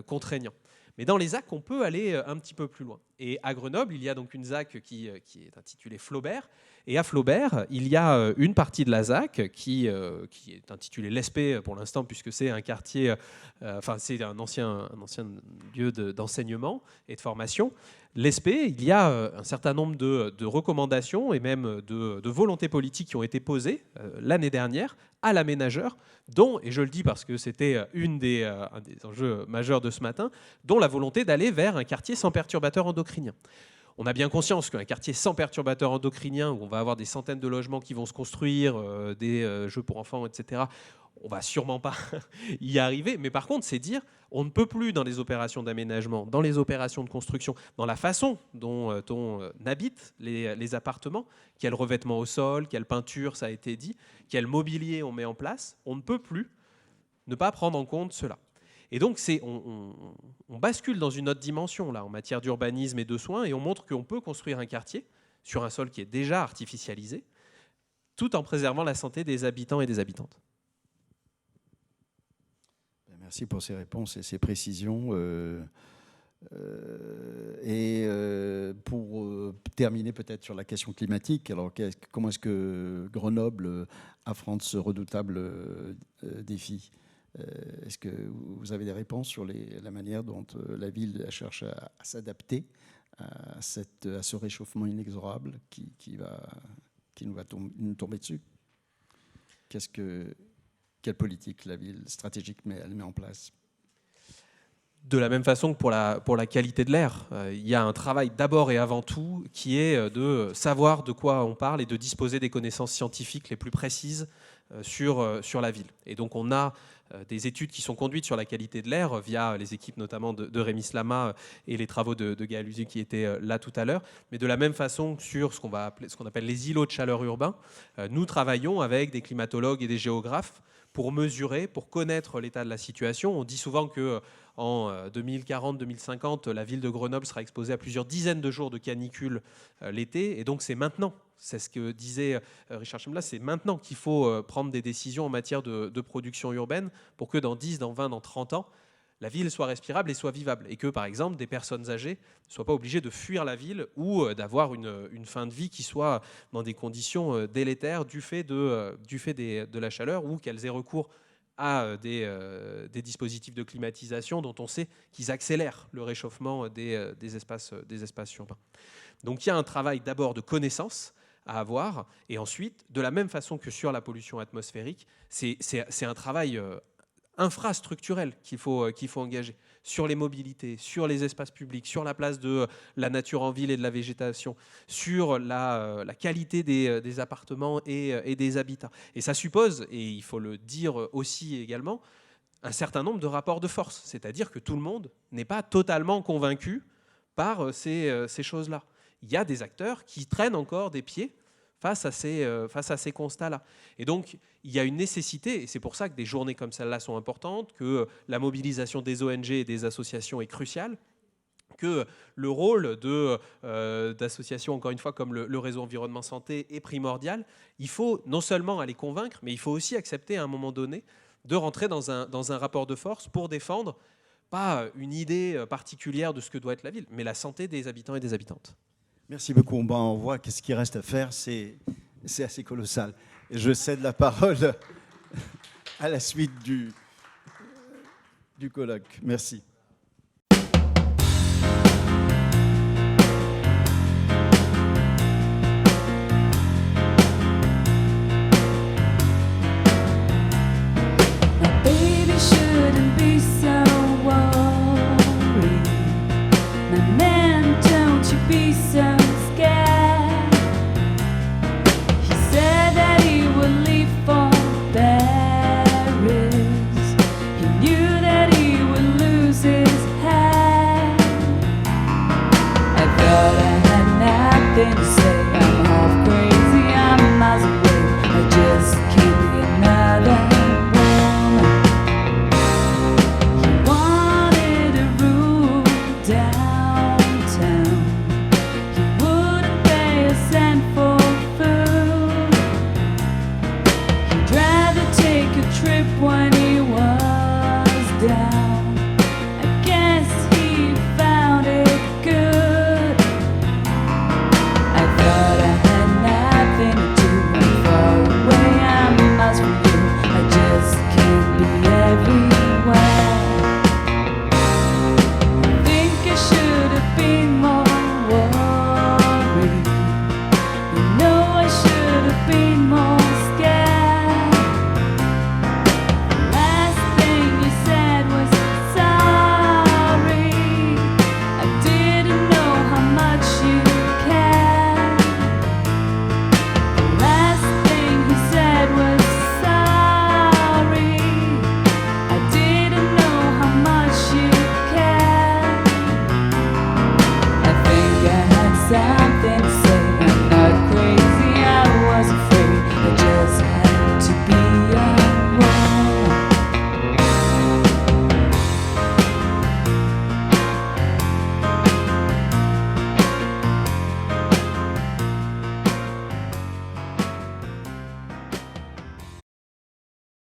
contraignant. Mais dans les ZAC, on peut aller un petit peu plus loin. Et à Grenoble, il y a donc une ZAC qui est intitulée Flaubert. Et à Flaubert, il y a une partie de la ZAC qui est intitulée l'ESP pour l'instant, puisque c'est un quartier, c'est un ancien lieu d'enseignement et de formation. L'ESP, il y a un certain nombre de recommandations et même de volontés politiques qui ont été posées l'année dernière à l'aménageur, dont, et je le dis parce que c'était un des enjeux majeurs de ce matin, dont la volonté d'aller vers un quartier sans perturbateurs endocriniens. On a bien conscience qu'un quartier sans perturbateurs endocriniens, où on va avoir des centaines de logements qui vont se construire, des jeux pour enfants, etc., on ne va sûrement pas y arriver. Mais par contre, c'est dire on ne peut plus, dans les opérations d'aménagement, dans les opérations de construction, dans la façon dont on habite les appartements, quel revêtement au sol, quelle peinture, ça a été dit, quel mobilier on met en place, on ne peut plus ne pas prendre en compte cela. Et donc, on bascule dans une autre dimension là, en matière d'urbanisme et de soins, et on montre qu'on peut construire un quartier sur un sol qui est déjà artificialisé, tout en préservant la santé des habitants et des habitantes. Merci pour ces réponses et ces précisions. Pour terminer peut-être sur la question climatique, alors comment est-ce que Grenoble affronte ce redoutable défi ? Est-ce que vous avez des réponses sur la manière dont la ville cherche à s'adapter à ce réchauffement inexorable qui nous va nous tomber dessus ? Quelle politique la ville stratégique elle met en place ? De la même façon que pour la qualité de l'air, il y a un travail d'abord et avant tout qui est de savoir de quoi on parle et de disposer des connaissances scientifiques les plus précises sur la ville. Et donc on a des études qui sont conduites sur la qualité de l'air via les équipes notamment de Rémi Slama et les travaux de Gaël Uzu qui étaient là tout à l'heure. Mais de la même façon sur ce qu'on appelle les îlots de chaleur urbains, nous travaillons avec des climatologues et des géographes pour mesurer, pour connaître l'état de la situation. On dit souvent que en 2040-2050, la ville de Grenoble sera exposée à plusieurs dizaines de jours de canicule l'été, et donc c'est maintenant. C'est ce que disait Richard Chemla, c'est maintenant qu'il faut prendre des décisions en matière de production urbaine pour que dans 10, dans 20, dans 30 ans, la ville soit respirable et soit vivable. Et que, par exemple, des personnes âgées ne soient pas obligées de fuir la ville ou d'avoir une fin de vie qui soit dans des conditions délétères du fait de la chaleur, ou qu'elles aient recours à des dispositifs de climatisation dont on sait qu'ils accélèrent le réchauffement des espaces urbains. Donc il y a un travail d'abord de connaissance à avoir, et ensuite, de la même façon que sur la pollution atmosphérique, c'est un travail infrastructurel qu'il faut engager sur les mobilités, sur les espaces publics, sur la place de la nature en ville et de la végétation, sur la qualité des appartements et des habitats. Et ça suppose, et il faut le dire aussi également, un certain nombre de rapports de force, c'est-à-dire que tout le monde n'est pas totalement convaincu par ces choses-là. Il y a des acteurs qui traînent encore des pieds face à ces constats-là. Et donc, il y a une nécessité, et c'est pour ça que des journées comme celle-là sont importantes, que la mobilisation des ONG et des associations est cruciale, que le rôle d'associations, encore une fois, comme le réseau Environnement Santé est primordial. Il faut non seulement aller convaincre, mais il faut aussi accepter à un moment donné de rentrer dans un rapport de force pour défendre pas une idée particulière de ce que doit être la ville, mais la santé des habitants et des habitantes. Merci beaucoup. On voit qu'est-ce qui reste à faire, c'est assez colossal. Et je cède la parole à la suite du colloque. Merci.